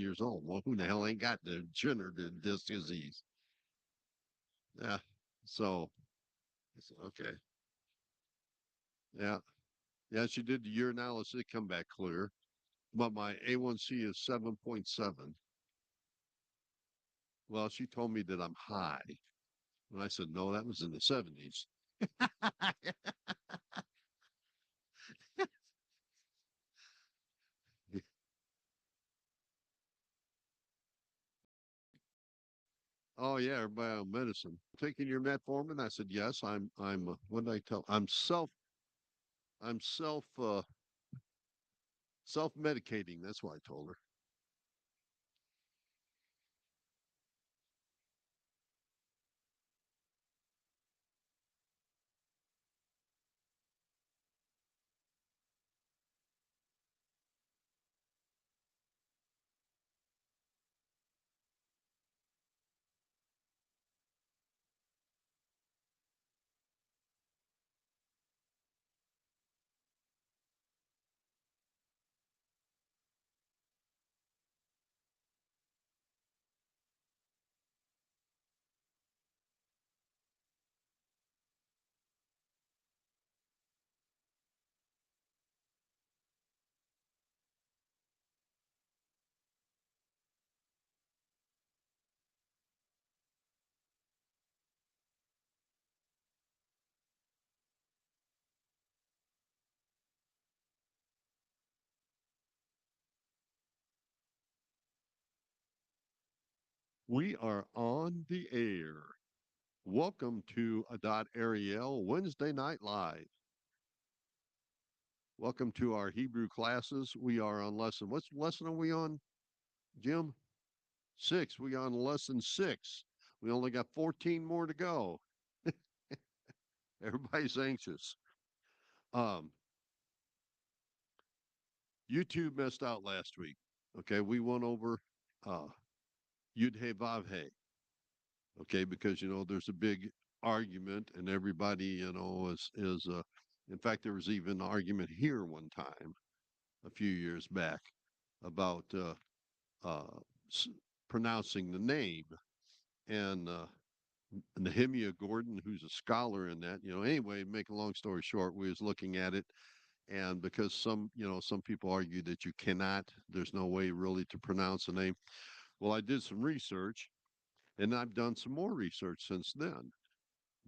years old. Well, who the hell ain't got degenerative disc disease? Yeah. So, okay. Yeah. Yeah. She did the urinalysis. It come back clear. But my A1C is 7.7. Well, she told me that I'm high. And I said, no, that was in the 70s. Oh yeah, everybody on medicine. Taking your metformin? I said, yes, what did I tell? I'm self-medicating. That's what I told her. We are on the air. Welcome to Adot Ariel Wednesday Night Live. Welcome to our Hebrew classes. We are on what's lesson are we on, Jim? Six. We on lesson six. We only got 14 more to go. Everybody's anxious. Um, YouTube messed out last week. Okay, we went over uh, Yud He Vav He. Okay, because there's a big argument, and everybody is. In fact, there was even an argument here one time a few years back about uh, s- pronouncing the name, and Nehemiah Gordon, who's a scholar in that. Anyway, make a long story short, we was looking at it, and because some people argue that you cannot, there's no way really to pronounce the name. Well, I did some research, and I've done some more research since then.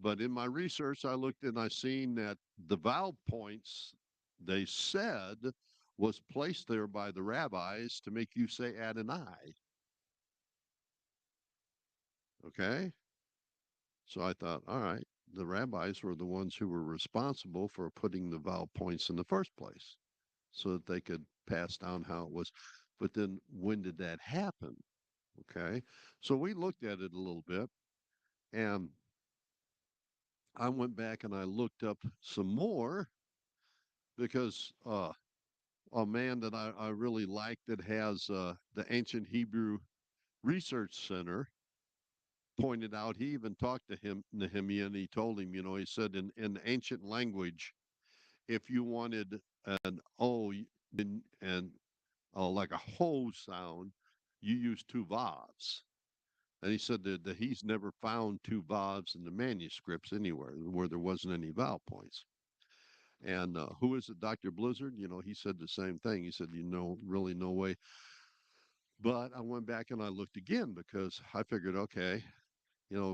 But in my research, I looked and I seen that the vowel points they said was placed there by the rabbis to make you say Adonai. Okay. So I thought, all right, the rabbis were the ones who were responsible for putting the vowel points in the first place so that they could pass down how it was. But then when did that happen? Okay. So we looked at it a little bit, and I went back and I looked up some more because a man that I really like that has the Ancient Hebrew Research Center pointed out, he even talked to him, Nehemiah, and he told him, he said in ancient language, if you wanted an O and like a ho sound, you use two vowels. And he said that he's never found two vowels in the manuscripts anywhere where there wasn't any vowel points. And who is it, Dr. Blizzard? He said the same thing. He said, really no way. But I went back and I looked again because I figured, okay,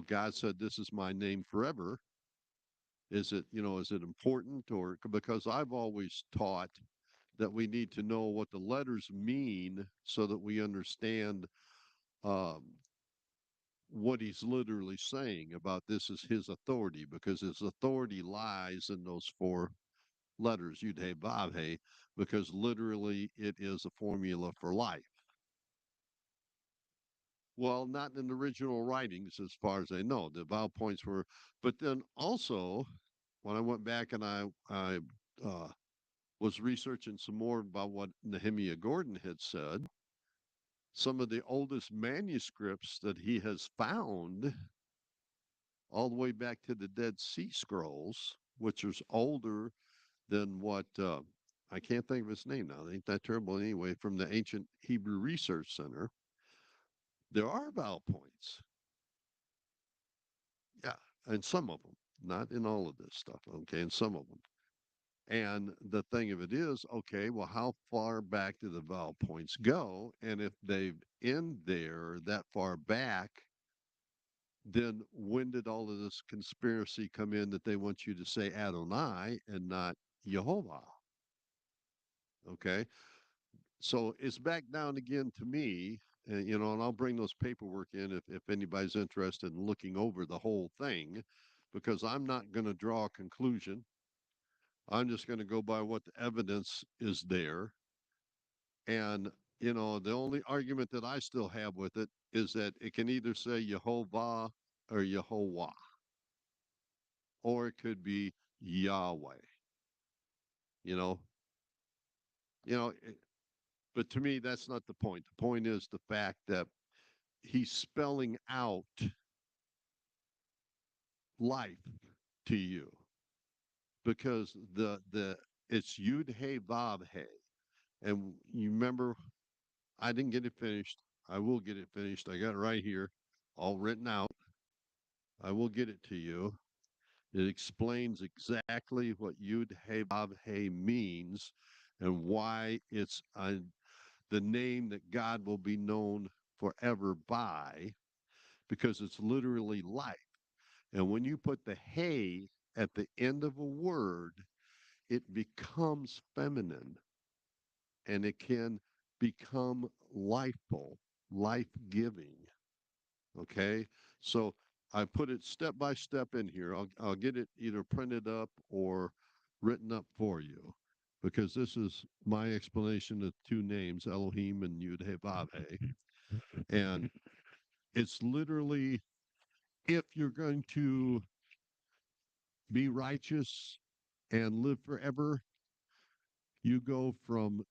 God said, this is my name forever. Is it important? Or because I've always taught that we need to know what the letters mean so that we understand um, what he's literally saying about this is his authority, because his authority lies in those four letters, Yud He Vav He, because literally it is a formula for life. Well, not in the original writings, as far as I know. The vowel points were, but then also when I went back and I uh, was researching some more about what Nehemiah Gordon had said, some of the oldest manuscripts that he has found, all the way back to the Dead Sea Scrolls, which is older than what I can't think of his name now. It ain't that terrible anyway. From the Ancient Hebrew Research Center, there are vowel points. Yeah, and some of them, not in all of this stuff. Okay, and some of them. And the thing of it is, okay, well, how far back do the vowel points go? And if they've in there that far back, then when did all of this conspiracy come in that they want you to say Adonai and not Jehovah? Okay. So it's back down again to me, and I'll bring those paperwork in if anybody's interested in looking over the whole thing, because I'm not going to draw a conclusion. I'm just going to go by what the evidence is there. And, the only argument that I still have with it is that it can either say Jehovah or Yehovah, or it could be Yahweh, you know, you know, it- but to me, that's not the point. The point is the fact that he's spelling out life to you because the it's Yud Hey Vav Hey. And you remember I didn't get it finished. I will get it finished. I got it right here, all written out. I will get it to you. It explains exactly what Yud Hey Vav Hey means and why it's the name that God will be known forever by, because it's literally life. And when you put the hey at the end of a word, it becomes feminine and it can become lifeful, life giving. Okay. So I put it step by step in here. I'll get it either printed up or written up for you because this is my explanation of two names, Elohim and Yud He Vav He. And it's literally, if you're going to be righteous and live forever, you go from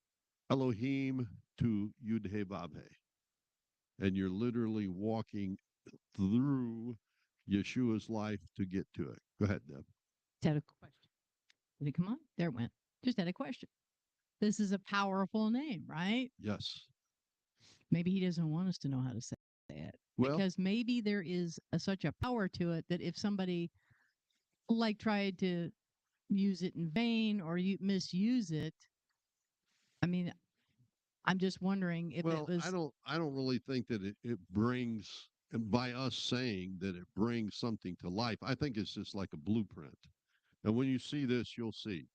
Elohim to Yud He Vav He. And you're literally walking through Yeshua's life to get to it. Go ahead, Deb. Just had a question. Did it come on? There it went. Just had a question. This is a powerful name, right? Yes. Maybe he doesn't want us to know how to say it Well, because maybe there is such a power to it that if somebody like tried to use it in vain or you misuse it, I mean, I'm just wondering if it well, I was don't I don't really think that it brings, and by us saying that it brings something to life, I think it's just like a blueprint. And when you see this, you'll see.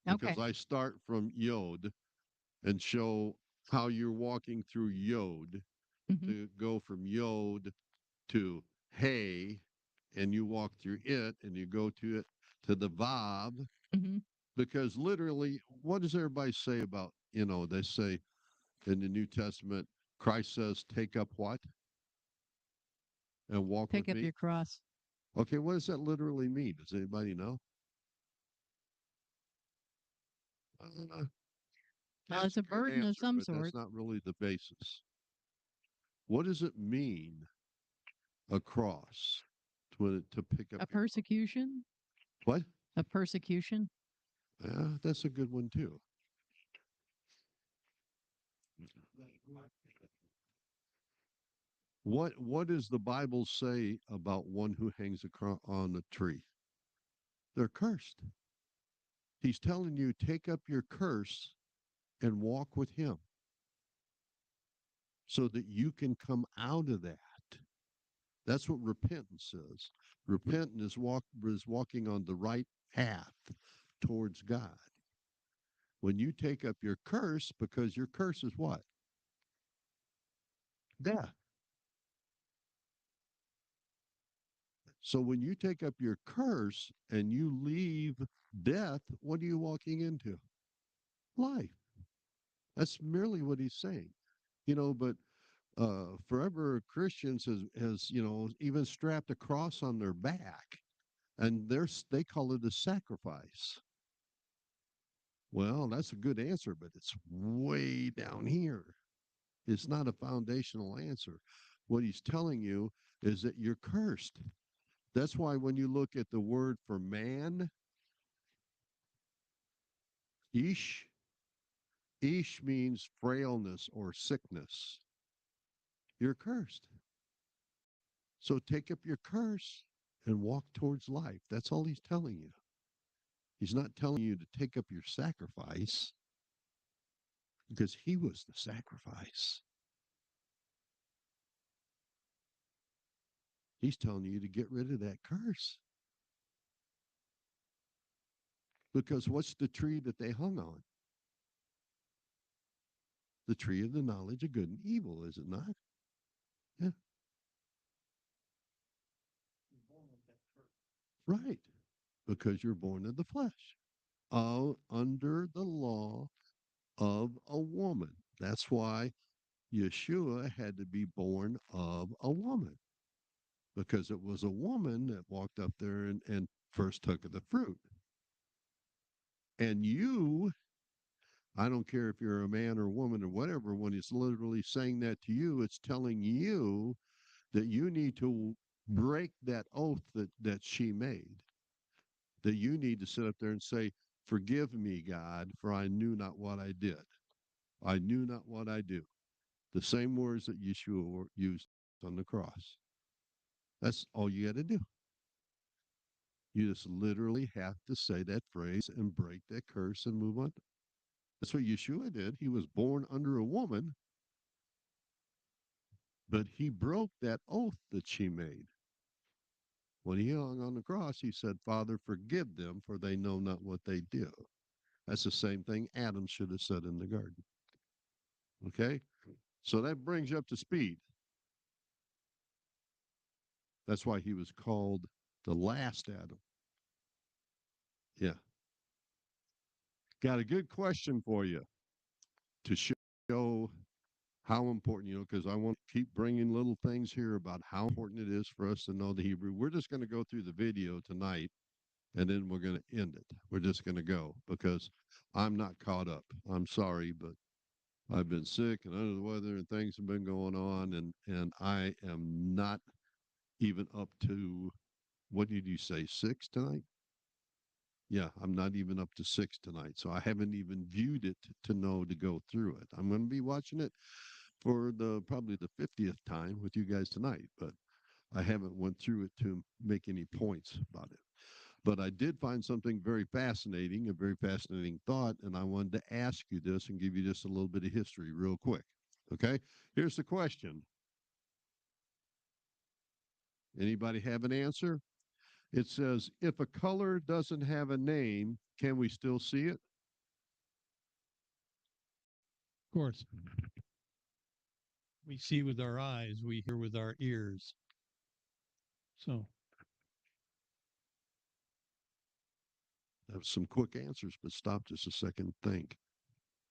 Because okay. I start from Yod and show how you're walking through Yod Hmm. to go from Yod to Hey, and you walk through it and you go to it to the Vav, Hmm. because literally, what does everybody say about, they say in the New Testament, Christ says, take up what? And walk Pick with up me. your cross. Okay, what does that literally mean? Does anybody know? Uh, Well, that's it's a a good burden of answer, some but that's sort. not really the basis. What does it mean, a cross, to pick up A your cross? persecution? What? A persecution? Yeah, that's a good one too. What does the Bible say about one who hangs on a tree? They're cursed. He's telling you, take up your curse and walk with him so that you can come out of that. That's what repentance is. Repentance is walking on the right path towards God. When you take up your curse, because your curse is what? Death. So when you take up your curse and you leave death, what are you walking into? Life. That's merely what he's saying. But forever Christians has even strapped a cross on their back, and they call it a sacrifice. Well, that's a good answer, but it's way down here. It's not a foundational answer. What he's telling you is that you're cursed. That's why when you look at the word for man, ish, Ish means frailness or sickness. You're cursed. So take up your curse and walk towards life. That's all he's telling you. He's not telling you to take up your sacrifice because he was the sacrifice. He's telling you to get rid of that curse. Because what's the tree that they hung on? The tree of the knowledge of good and evil, is it not? Yeah. Right. Because you're born of the flesh, under the law of a woman. That's why Yeshua had to be born of a woman, because it was a woman that walked up there and first took of the fruit. And you, I don't care if you're a man or a woman or whatever, when it's literally saying that to you, it's telling you that you need to break that oath that she made, that you need to sit up there and say, "Forgive me, God, for I knew not what I did. I knew not what I do." The same words that Yeshua used on the cross. That's all you got to do. You just literally have to say that phrase and break that curse and move on. That's what Yeshua did. He was born under a woman, but he broke that oath that she made. When he hung on the cross, he said, "Father, forgive them, for they know not what they do." That's the same thing Adam should have said in the garden. Okay? So that brings you up to speed. That's why he was called the last Adam. Yeah. Got a good question for you to show how important, because I want to keep bringing little things here about how important it is for us to know the Hebrew. We're just going to go through the video tonight and then we're going to end it. We're just going to go because I'm not caught up. I'm sorry, but I've been sick and under the weather and things have been going on, and I am not even up to, what did you say, 6 tonight? Yeah, I'm not even up to 6 tonight. So I haven't even viewed it to know to go through it. I'm going to be watching it for probably the 50th time with you guys tonight, but I haven't went through it to make any points about it. But I did find something very fascinating, a very fascinating thought, and I wanted to ask you this and give you just a little bit of history real quick. Okay? Here's the question. Anybody have an answer? It says, if a color doesn't have a name, can we still see it? Of course. We see with our eyes, we hear with our ears. So Have some quick answers, but stop just a second, think.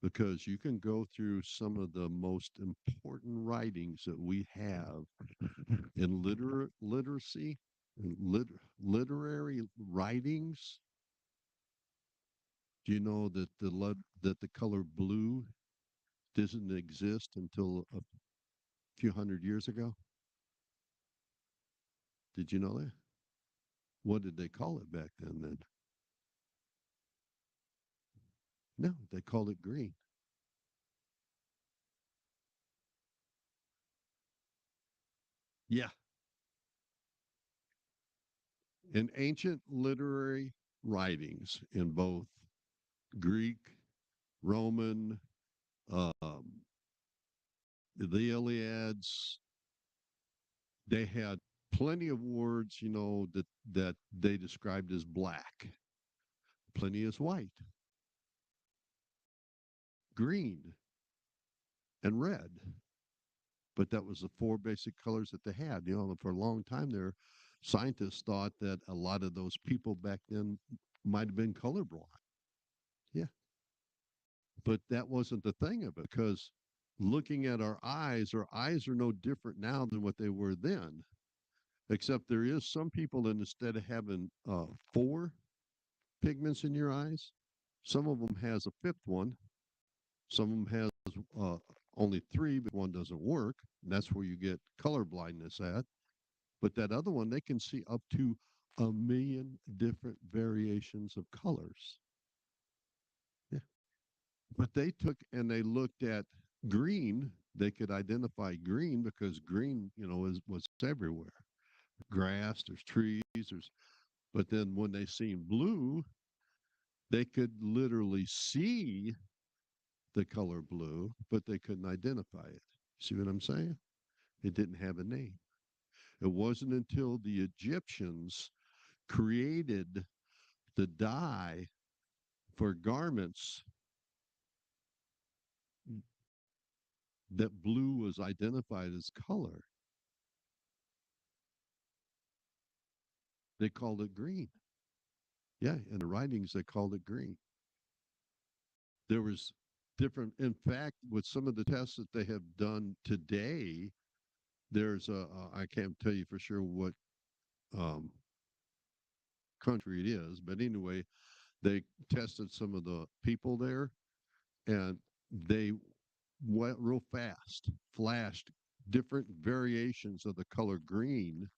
Because you can go through some of the most important writings that we have in literacy, literary writings. Do you know that the color blue doesn't exist until a few hundred years ago? Did you know that? What did they call it back then? No, they called it green. Yeah. In ancient literary writings in both Greek, Roman, um, the Iliads, they had plenty of words, that they described as black, plenty as white, green, and red. But that was the 4 basic colors that they had. For a long time there, scientists thought that a lot of those people back then might have been colorblind. Yeah. But that wasn't the thing of it, because looking at our eyes are no different now than what they were then, except there is some people that instead of having 4 pigments in your eyes, some of them has a 5th one. Some of them has only 3, but one doesn't work. And that's where you get color blindness at. But that other one, they can see up to 1,000,000 different variations of colors. Yeah. But they took and they looked at green. They could identify green because green, was everywhere. Grass, there's trees, but then when they seen blue, they could literally see the color blue, but they couldn't identify it. See what I'm saying? It didn't have a name. It wasn't until the Egyptians created the dye for garments that blue was identified as color. They called it green. Yeah, in the writings they called it green. There was different. In fact, with some of the tests that they have done today, there's I can't tell you for sure what um, country it is, but anyway, they tested some of the people there, and they went real fast, flashed different variations of the color green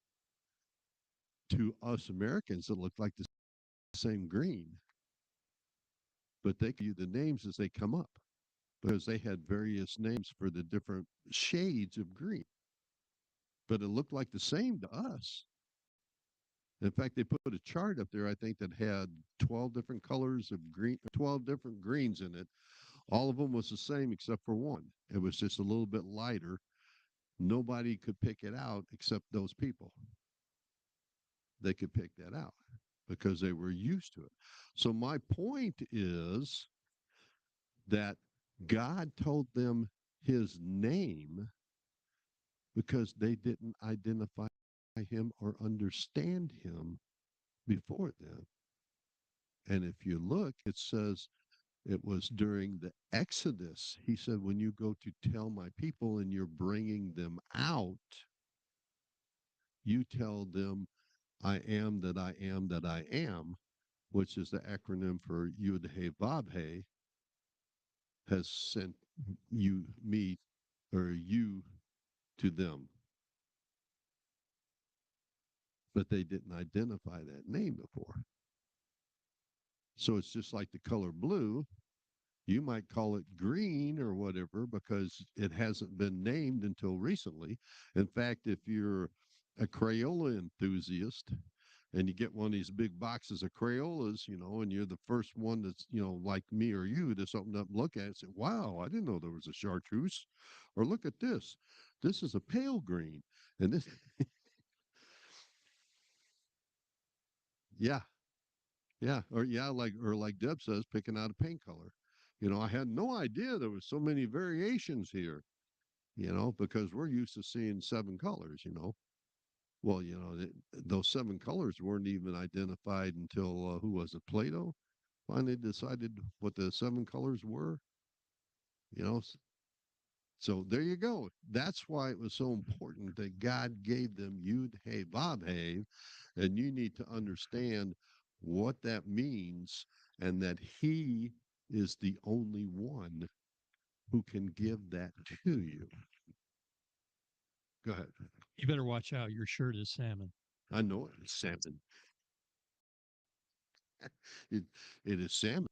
to us Americans that looked like the same green, but they give you the names as they come up because they had various names for the different shades of green, but it looked like the same to us. In fact, they put a chart up there, I think, that had 12 different colors of green, 12 different greens in it. All of them was the same except for one. It was just a little bit lighter. Nobody could pick it out except those people. They could pick that out because they were used to it. So my point is that God told them his name because they didn't identify him or understand him before then. And if you look, it says it was during the Exodus. He said, when you go to tell my people and you're bringing them out, you tell them, I am that I am that I am, which is the acronym for Yud He Vav He, has sent you, me, or you to them. But they didn't identify that name before. So it's just like the color blue. You might call it green or whatever because it hasn't been named until recently. In fact, if you're a Crayola enthusiast and you get one of these big boxes of Crayolas, and you're the first one that's, like me or you, that's opened up and look at it and say, wow, I didn't know there was a chartreuse. Or look at this. This is a pale green. And this, yeah, yeah. Or like Deb says, picking out a paint color. I had no idea there was so many variations here, because we're used to seeing seven colors. Well, those seven colors weren't even identified until who was it? Plato finally decided what the seven colors were. You know, so there you go. That's why it was so important that God gave them Yud He Vav He, and you need to understand what that means, and that He is the only one who can give that to you. Go ahead. You better watch out. Your shirt is salmon. I know it is salmon. It, it is salmon.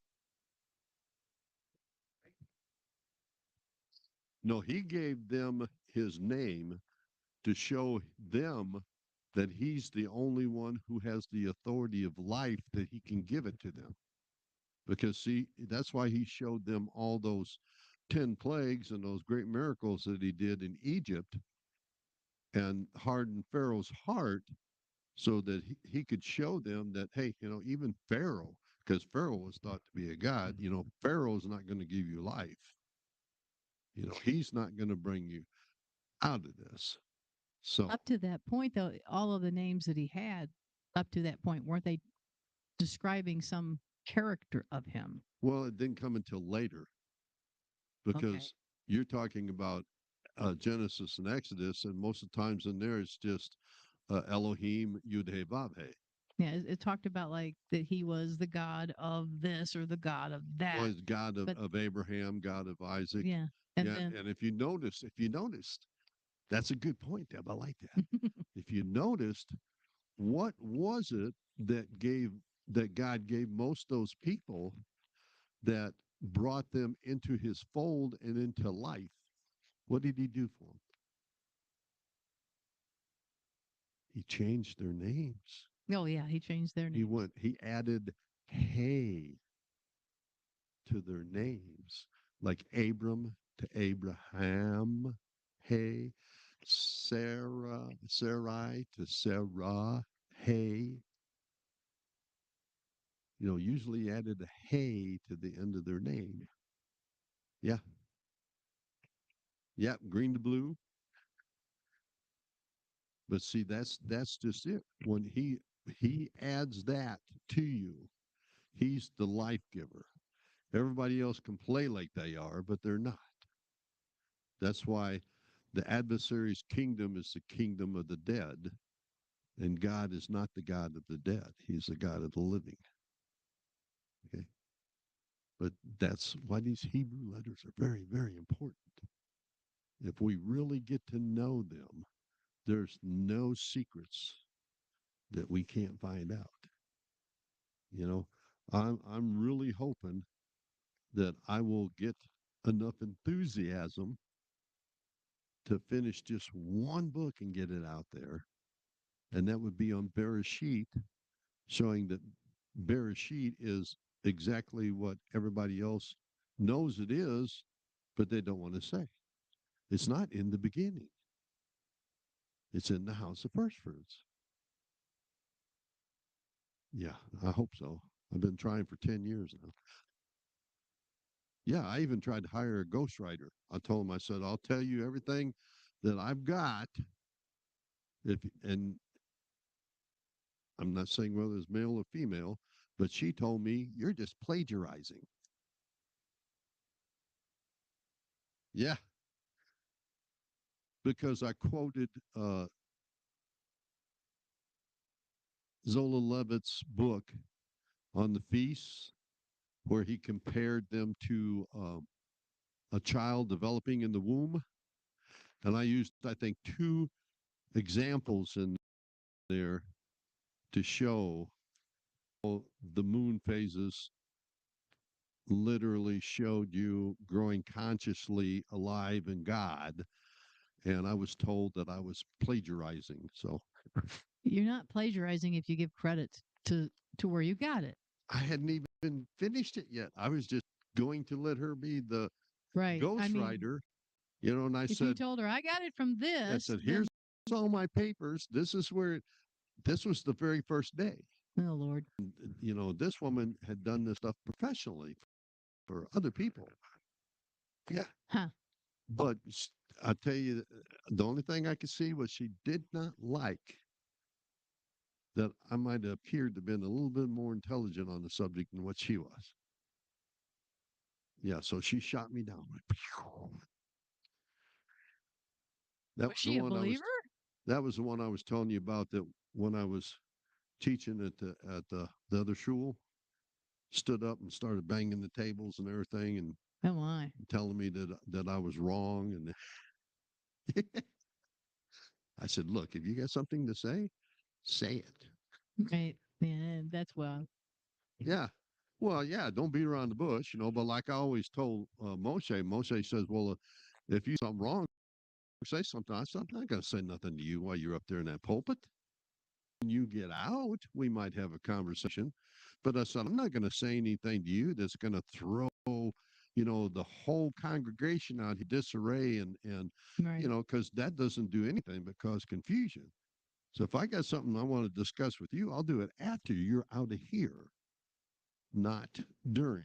No, he gave them his name to show them that he's the only one who has the authority of life, that he can give it to them. Because, see, that's why he showed them all those 10 plagues and those great miracles that he did in Egypt and hardened Pharaoh's heart so that he could show them that, hey, even Pharaoh, because Pharaoh was thought to be a god, Pharaoh's not going to give you life. He's not going to bring you out of this. So, Up to that point, though, all of the names that he had up to that point, weren't they describing some character of him? well, it didn't come until later Okay. because you're talking about Genesis and Exodus, and most of the times in there it's just Elohim Yud He Vav He. Yeah, it talked about like that he was the God of this or the God of that. Was God But of Abraham, God of Isaac. yeah, and Yeah, then and if you noticed, that's a good point, Deb. I like that. If you noticed, what was it that God gave most of those people that brought them into his fold and into life, what did he do for them? He changed their names. Oh yeah, he changed their name. He added hey to their names, like Abram to Abraham, hey, Sarai to Sarah, hey. Usually he added a hey to the end of their name. Yeah. Yep, green to blue. But see, that's just it. When he adds that to you, he's the life giver. Everybody else can play like they are, but they're not. That's why the adversary's kingdom is the kingdom of the dead, and God is not the God of the dead. He's the God of the living. Okay. But that's why these Hebrew letters are very, very important. If we really get to know them, there's no secrets that we can't find out. I'm really hoping that I will get enough enthusiasm to finish just one book and get it out there. And that would be on Bereshit, showing that Bereshit is exactly what everybody else knows it is, but they don't want to say. It's not in the beginning. It's in the house of first fruits. Yeah, I hope so. I've been trying for 10 years now. Yeah, I even tried to hire a ghostwriter. I told him, I said, I'll tell you everything that I've got. And I'm not saying whether it's male or female, but she told me, you're just plagiarizing. Yeah, because I quoted Zola Levitt's book on the feasts, where he compared them to a child developing in the womb. And I used, I think, 2 examples in there to show the moon phases literally showed you growing consciously alive in God. And I was told that I was plagiarizing. So You're not plagiarizing if you give credit to where you got it. I hadn't even finished it yet. I was just going to let her be the Right. I mean, ghostwriter, and I if you said, told her I got it from this, I said, then, here's all my papers. This is where this was the very first day. oh Lord. This woman had done this stuff professionally for other people. Yeah. Huh. But I tell you, the only thing I could see was she did not like that I might have appeared to have been a little bit more intelligent on the subject than what she was. Yeah, so she shot me down. That Was was the she a one believer? that was the one I was telling you about, that when I was teaching at the other shul, stood up and started banging the tables and everything and Oh my. telling me that I was wrong. And I said, look, if you got something to say it. Right. Yeah, that's well. Yeah. Well, yeah, don't beat around the bush, but like I always told Moshe says, well, if you do something wrong, say something. I said, I'm not going to say nothing to you while you're up there in that pulpit. When you get out, we might have a conversation. But I said, I'm not going to say anything to you that's going to throw, the whole congregation out of disarray and Right. because that doesn't do anything but cause confusion. So if I got something I want to discuss with you, I'll do it after you're out of here, not during.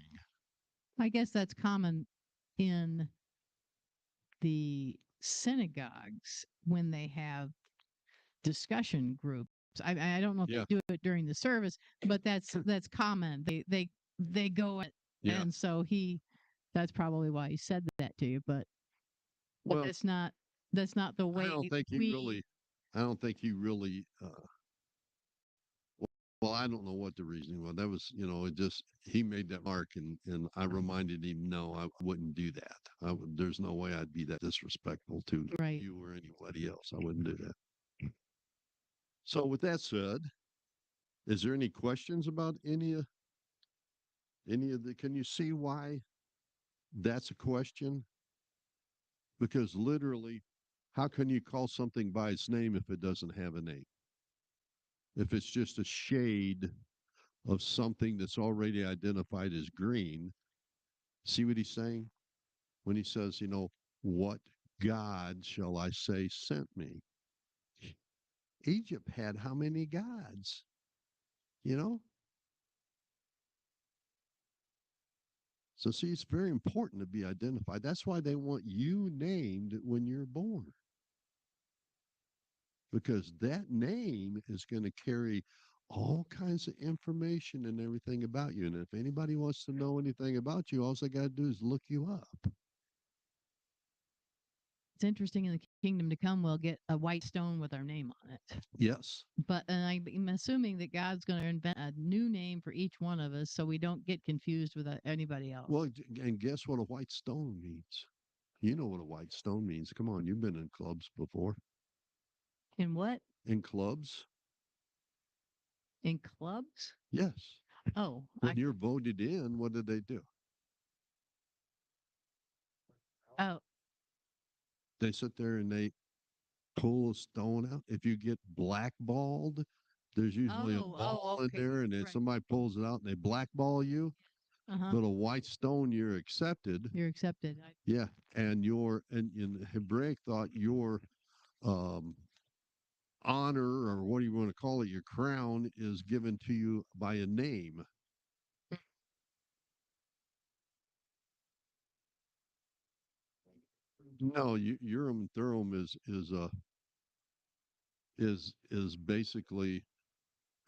I guess that's common in the synagogues when they have discussion groups. I don't know if Yeah. they do it during the service, but that's common. They go at, Yeah. and so that's probably why he said that to you. But Well, that's not the way I don't think he really. I don't think he really. Well, I don't know what the reasoning was. That was, it just he made that mark, and I reminded him, no, I wouldn't do that. There's no way I'd be that disrespectful to Right. you or anybody else. I wouldn't do that. So, with that said, is there any questions about any of the? Can you see why that's a question because literally, how can you call something by its name if it doesn't have a name? If it's just a shade of something that's already identified as green, see what he's saying? When he says, what God shall I say sent me? Egypt had how many gods? You know? So, see, it's very important to be identified. That's why they want you named when you're born, because that name is going to carry all kinds of information and everything about you. And if anybody wants to know anything about you, all they got to do is look you up. It's interesting in the kingdom to come, we'll get a white stone with our name on it. Yes. But and I'm assuming that God's going to invent a new name for each one of us so we don't get confused with anybody else. Well, and guess what a white stone means? You know what a white stone means. Come on, you've been in clubs before. In what? In clubs? In clubs? Yes. Oh, When you're voted in, what do they do? oh, They sit there and they pull a stone out. If you get blackballed, there's usually a ball in okay, there, and then right. somebody pulls it out and they blackball you. Uh-huh. But a white stone, you're accepted. You're accepted. Yeah, and in Hebraic thought, your um, honor, or what do you want to call it, your crown is given to you by a name. No, Urim and Thummim is basically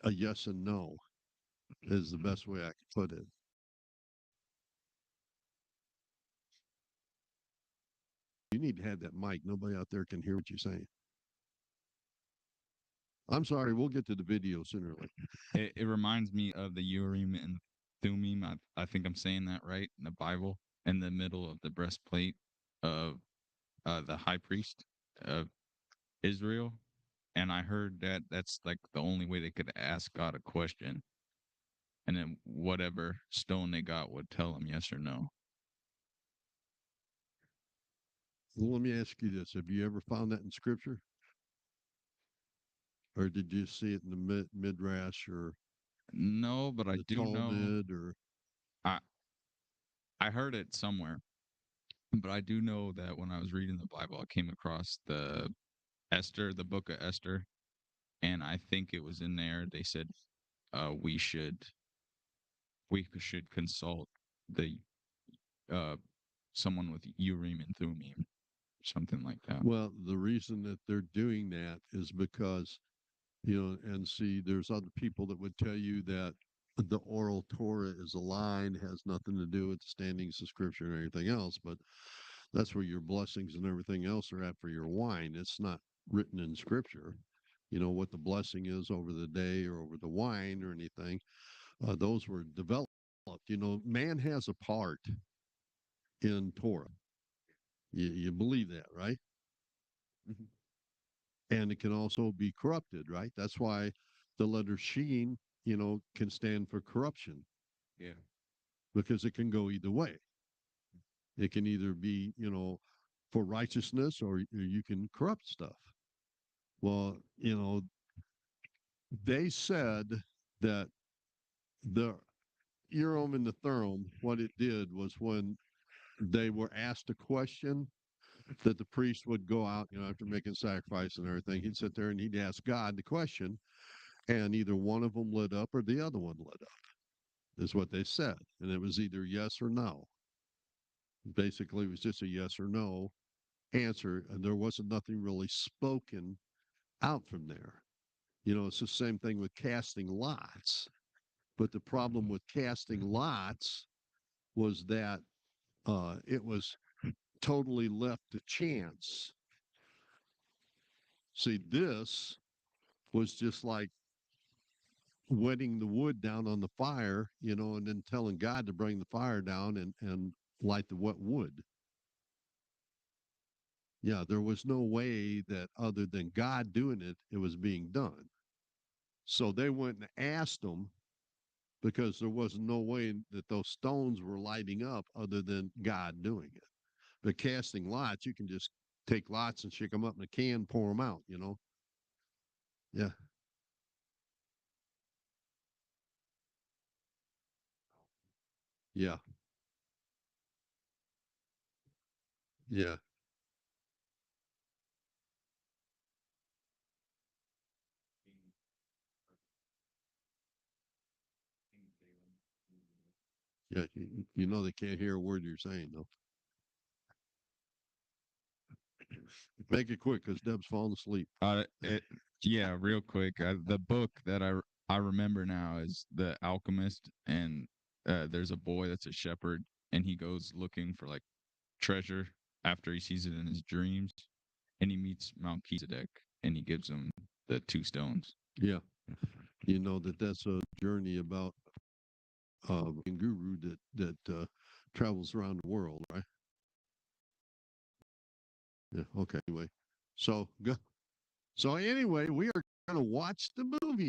a yes and no, is the best way I could put it. You need to have that mic. Nobody out there can hear what you're saying. I'm sorry. We'll get to the video sooner or later. It reminds me of the Urim and Thummim. I think I'm saying that right in the Bible, in the middle of the breastplate of the high priest of Israel. And I heard that that's like the only way they could ask God a question. And then whatever stone they got would tell them yes or no. Well, let me ask you this. Have you ever found that in scripture? Or did you see it in the Midrash or No, but I the do know. Talmud or I heard it somewhere, but I do know that when I was reading the Bible, I came across the book of Esther, and I think it was in there. They said we should consult the someone with Urim and Thummim, something like that. Well, the reason that they're doing that is because, and see, there's other people that would tell you that the oral Torah is a lie and has nothing to do with the standings of scripture and everything else, but that's where your blessings and everything else are at for your wine. It's not written in scripture. What the blessing is over the day or over the wine or anything. Those were developed. Man has a part in Torah. You believe that, right? And it can also be corrupted, right? That's why the letter Sheen, can stand for corruption. Yeah. Because it can go either way. It can either be, for righteousness or you can corrupt stuff. Well, they said that the Urim and the Thummim, what it did was when they were asked a question, that the priest would go out, after making sacrifice and everything, he'd sit there and he'd ask God the question, and either one of them lit up or the other one lit up, is what they said. And it was either yes or no. Basically, it was just a yes or no answer, and there wasn't nothing really spoken out from there. It's the same thing with casting lots. But the problem with casting lots was that it was totally left to chance. See, this was just like wetting the wood down on the fire, and then telling God to bring the fire down and light the wet wood. Yeah, there was no way that other than God doing it, it was being done. So they went and asked them, because there was no way that those stones were lighting up other than God doing it. But casting lots, you can just take lots and shake them up in a can, pour them out, you know? Yeah. Yeah. Yeah. Yeah. You know, they can't hear a word you're saying, though. Make it quick because Deb's falling asleep. Yeah, real quick. The book that I remember now is The Alchemist, and there's a boy that's a shepherd, and he goes looking for like treasure after he sees it in his dreams, and he meets Melchizedek, and he gives him the two stones. Yeah. You know that's a journey about a guru that travels around the world, right? Yeah. Okay. Anyway, so go. So anyway, we are going to watch the movie,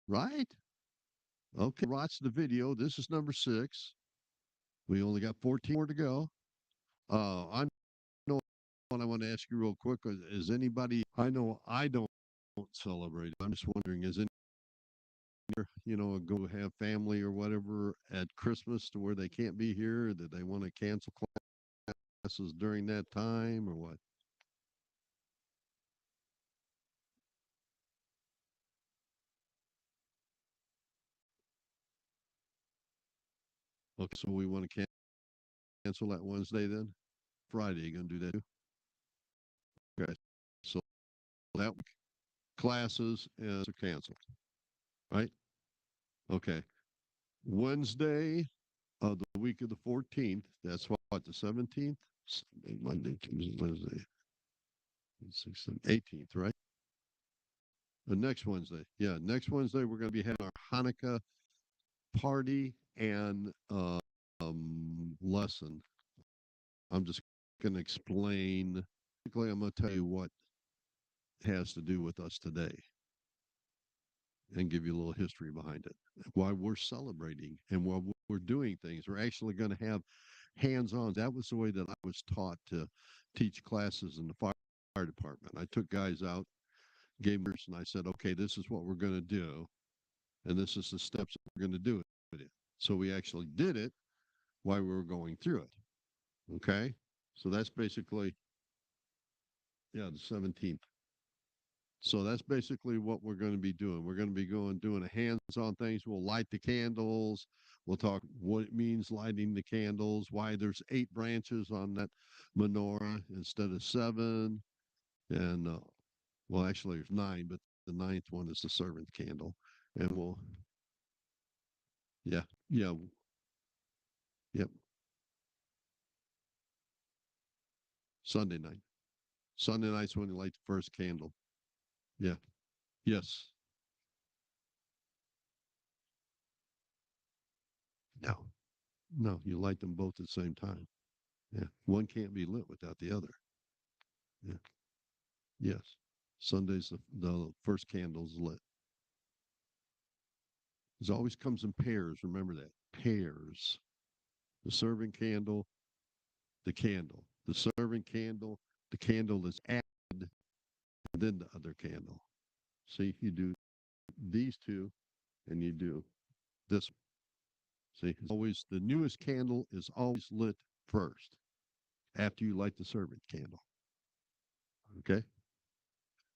right? Okay. Watch the video. This is number 6. We only got 14 more to go. I know what I want to ask you real quick. Is anybody? I know I don't celebrate. I'm just wondering, is any, go have family or whatever at Christmas to where they can't be here? That they want to cancel classes during that time or what? Okay, so we want to cancel that Wednesday then? Friday, you gonna do that too? Okay, so that week, classes are canceled, right? Okay, Wednesday of the week of the 14th. That's what the 17th, Monday, Tuesday, Wednesday, 16th, 18th, right? The next Wednesday, yeah, next Wednesday we're gonna be having our Hanukkah party and lesson. I'm just gonna explain. Basically, I'm gonna tell you what has to do with us today and give you a little history behind it, why we're celebrating and why we're doing things. We're actually going to have hands-on. That was the way that I was taught to teach classes in the fire department. I took guys out, gave them, and I said, okay, this is what we're going to do, and this is the steps that we're going to do it. So we actually did it while we were going through it. Okay, so that's basically, yeah, the 17th. So that's basically what we're going to be doing. We're going to be doing a hands-on things. We'll light the candles. We'll talk what it means lighting the candles, why there's 8 branches on that menorah instead of 7. And well, actually there's 9, but the 9th one is the servant candle. And yeah, yeah, yep. Sunday night. Sunday night's when you light the first candle. Yeah. Yes. No. No, you light them both at the same time. Yeah. One can't be lit without the other. Yeah. Yes. Sunday's the first candle's lit. It always comes in pairs. Remember that. Pairs. The serving candle, the candle. The serving candle, the candle is added, and then the other candle. See, you do these two and you do this. See, it's always the newest candle is always lit first after you light the servant candle. Okay.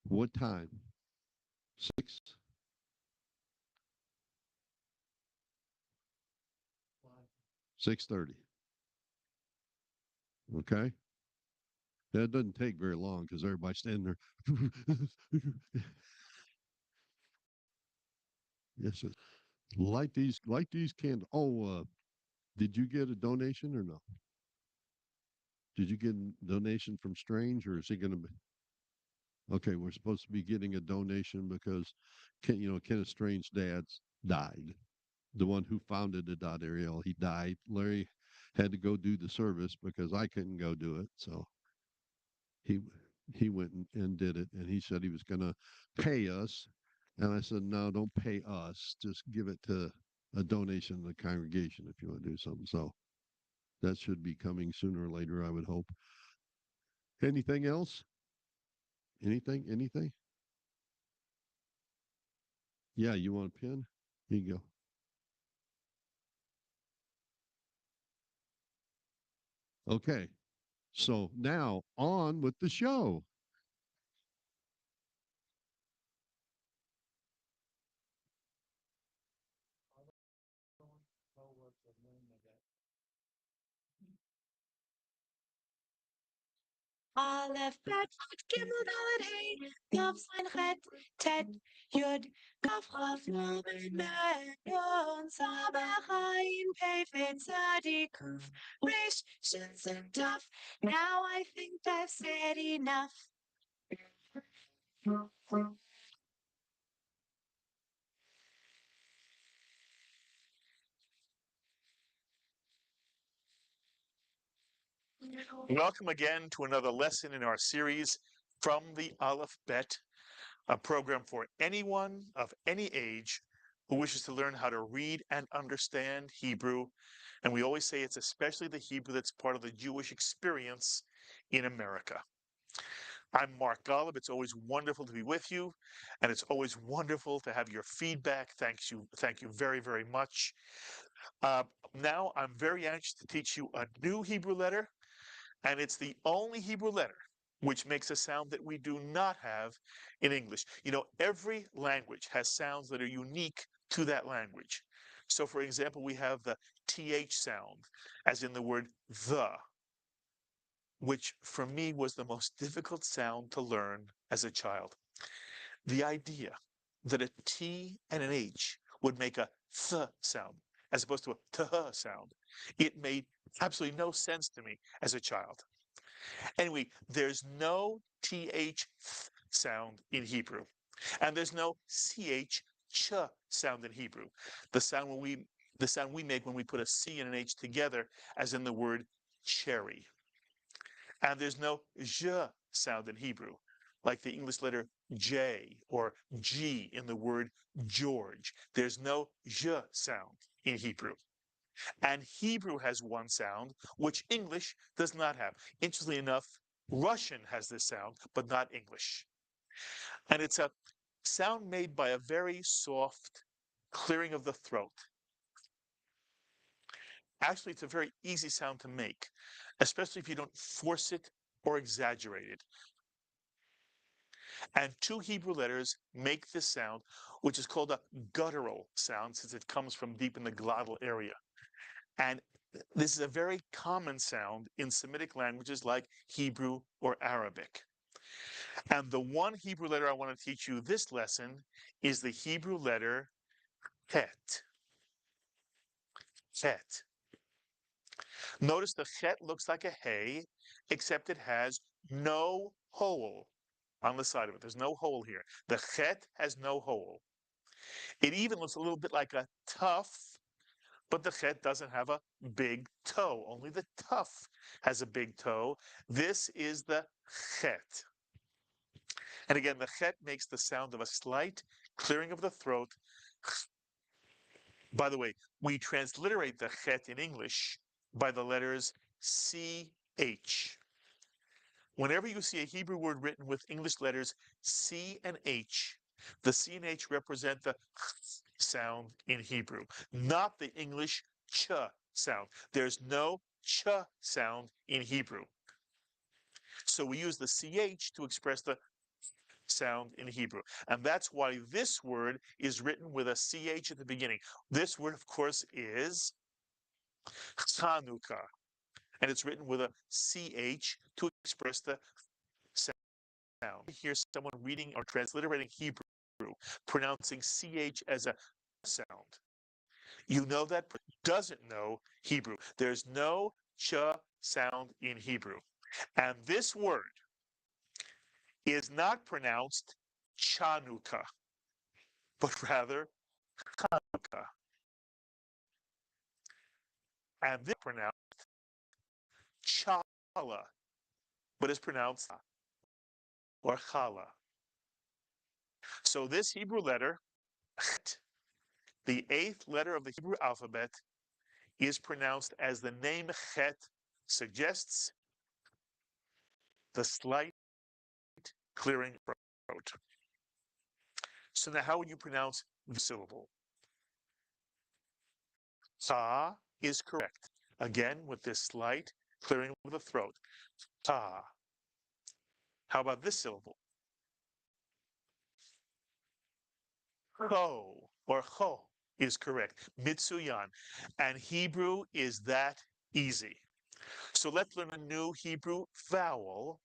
What time? 6. 6:30. Okay. That doesn't take very long because everybody's standing there. Yes. Light these candles. Oh, did you get a donation or no? Did you get a donation from Strange, or is he going to be? Okay, we're supposed to be getting a donation because, Kenneth Strange's dad died. The one who founded the Dot Ariel, he died. Larry had to go do the service because I couldn't go do it. So he he went and did it, and he said he was going to pay us. And I said, no, don't pay us. Just give it to a donation to the congregation if you want to do something. So that should be coming sooner or later, I would hope. Anything else? Anything? Anything? Yeah, you want a pin? Here you go. Okay. So now on with the show. Aleph, Bet, Gimel, Dalet, Hey, Tav, Zayin, Chet, Tet, Yud, Kaf, Chaf, Lamed, Mem, Nun, Samech, Ayin, Pei, Fet, Tzadi, Kuf, Resh, Shin, Sin, Taf. Now I think I've said enough. Welcome again to another lesson in our series from the Aleph Bet, a program for anyone of any age who wishes to learn how to read and understand Hebrew. And we always say it's especially the Hebrew that's part of the Jewish experience in America. I'm Mark Golub. It's always wonderful to be with you, and it's always wonderful to have your feedback. Thank you very, very much. Now I'm very anxious to teach you a new Hebrew letter, and it's the only Hebrew letter which makes a sound that we do not have in English. You know, every language has sounds that are unique to that language. So, for example, we have the TH sound, as in the word the, which for me was the most difficult sound to learn as a child. The idea that a T and an H would make a th sound as opposed to a th sound, it made absolutely no sense to me as a child. Anyway, there's no th sound in Hebrew, and there's no ch sound in Hebrew. The sound we make when we put a c and an h together, as in the word cherry. And there's no j sound in Hebrew, like the English letter J or G in the word George. There's no j sound in Hebrew. And Hebrew has one sound, which English does not have. Interestingly enough, Russian has this sound, but not English. And it's a sound made by a very soft clearing of the throat. Actually, it's a very easy sound to make, especially if you don't force it or exaggerate it. And two Hebrew letters make this sound, which is called a guttural sound, since it comes from deep in the glottal area. And this is a very common sound in Semitic languages like Hebrew or Arabic. And the one Hebrew letter I want to teach you this lesson is the Hebrew letter Het. Het. Notice the Het looks like a hey, except it has no hole on the side of it. There's no hole here. The Het has no hole. It even looks a little bit like a Tuf, but the Het doesn't have a big toe. Only the Tuf has a big toe. This is the Het. And again, the Het makes the sound of a slight clearing of the throat. By the way, we transliterate the Het in English by the letters CH. Whenever you see a Hebrew word written with English letters C and H, the C and H represent the sound in Hebrew, not the English ch sound. There's no ch sound in Hebrew. So we use the CH to express the sound in Hebrew. And that's why this word is written with a CH at the beginning. This word, of course, is Chanukah. And it's written with a CH to express the sound. Hear someone reading or transliterating Hebrew, pronouncing CH as a sound. You know that doesn't know Hebrew. There's no ch sound in Hebrew. And this word is not pronounced Chanukah, but rather Chanukah. And this is pronounced Chala, but is pronounced or Chala. So this Hebrew letter the 8th letter of the Hebrew alphabet is pronounced as the name Chet suggests, the slight clearing throat. So now how would you pronounce the syllable? Ta is correct. Again, with this slight clearing of the throat. Ta. How about this syllable? Cho or cho is correct. Mitsuyan. And Hebrew is that easy. So let's learn a new Hebrew vowel,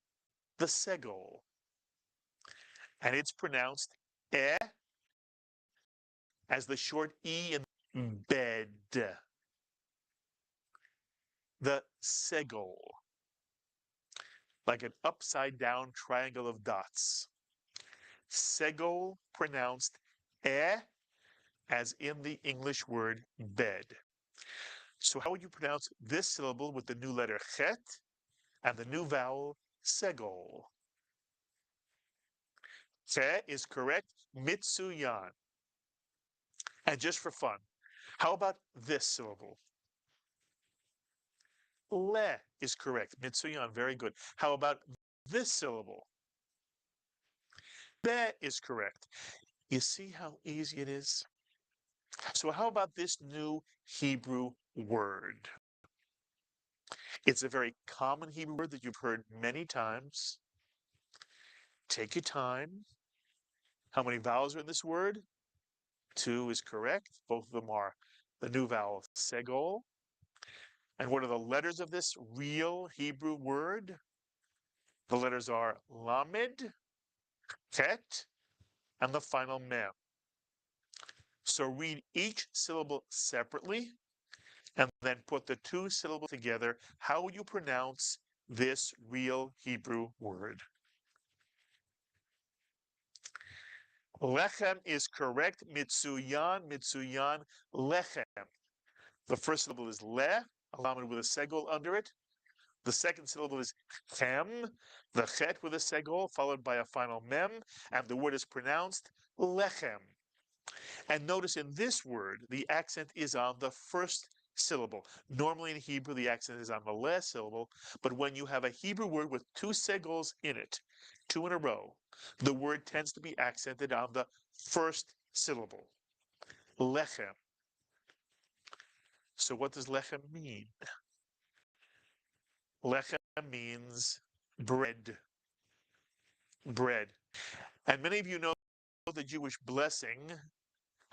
the segol. And it's pronounced eh as the short E in bed. The segol. Like an upside down triangle of dots. Segol pronounced eh as in the English word bed. So how would you pronounce this syllable with the new letter chet and the new vowel segol? Che is correct, mitsuyan. And just for fun, how about this syllable? Le is correct, mitsuyan, very good. How about this syllable? Be is correct. You see how easy it is? So how about this new Hebrew word? It's a very common Hebrew word that you've heard many times. Take your time. How many vowels are in this word? 2 is correct. Both of them are the new vowel segol. And what are the letters of this real Hebrew word? The letters are lamed, tet, and the final mem. So read each syllable separately and then put the 2 syllables together. How will you pronounce this real Hebrew word? Lechem is correct. Mitsuyan, mitsuyan, lechem. The first syllable is le, lamed with a segol under it. The second syllable is chem, the chet with a segol, followed by a final mem, and the word is pronounced lechem. And notice in this word, the accent is on the first syllable. Normally in Hebrew, the accent is on the le syllable, but when you have a Hebrew word with 2 segols in it, 2 in a row, the word tends to be accented on the first syllable. Lechem. So what does lechem mean? Lechem means bread. Bread. And many of you know the Jewish blessing,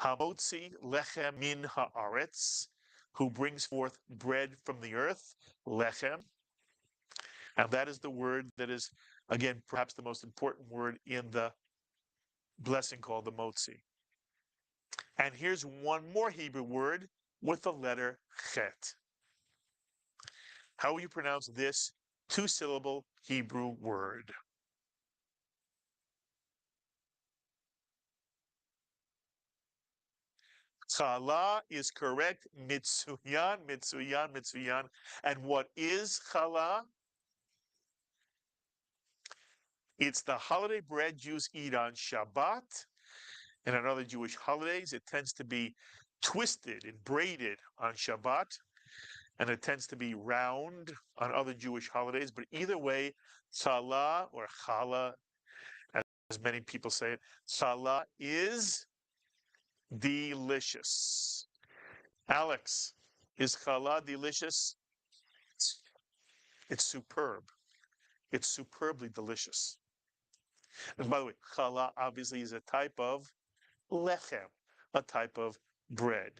Hamotzi lechem min haaretz, who brings forth bread from the earth, lechem. And that is the word that is, again, perhaps the most important word in the blessing called the motzi. And here's one more Hebrew word with the letter chet. How will you pronounce this 2-syllable Hebrew word? Chala is correct. Mitsuyan, mitsuyan, mitsuyan. And what is chala? It's the holiday bread Jews eat on Shabbat and on other Jewish holidays. It tends to be twisted and braided on Shabbat, and it tends to be round on other Jewish holidays. But either way, chala or chala, as many people say it, chala is delicious. Alex, is challah delicious? It's superb. It's superbly delicious. And by the way, challah obviously is a type of lechem, a type of bread.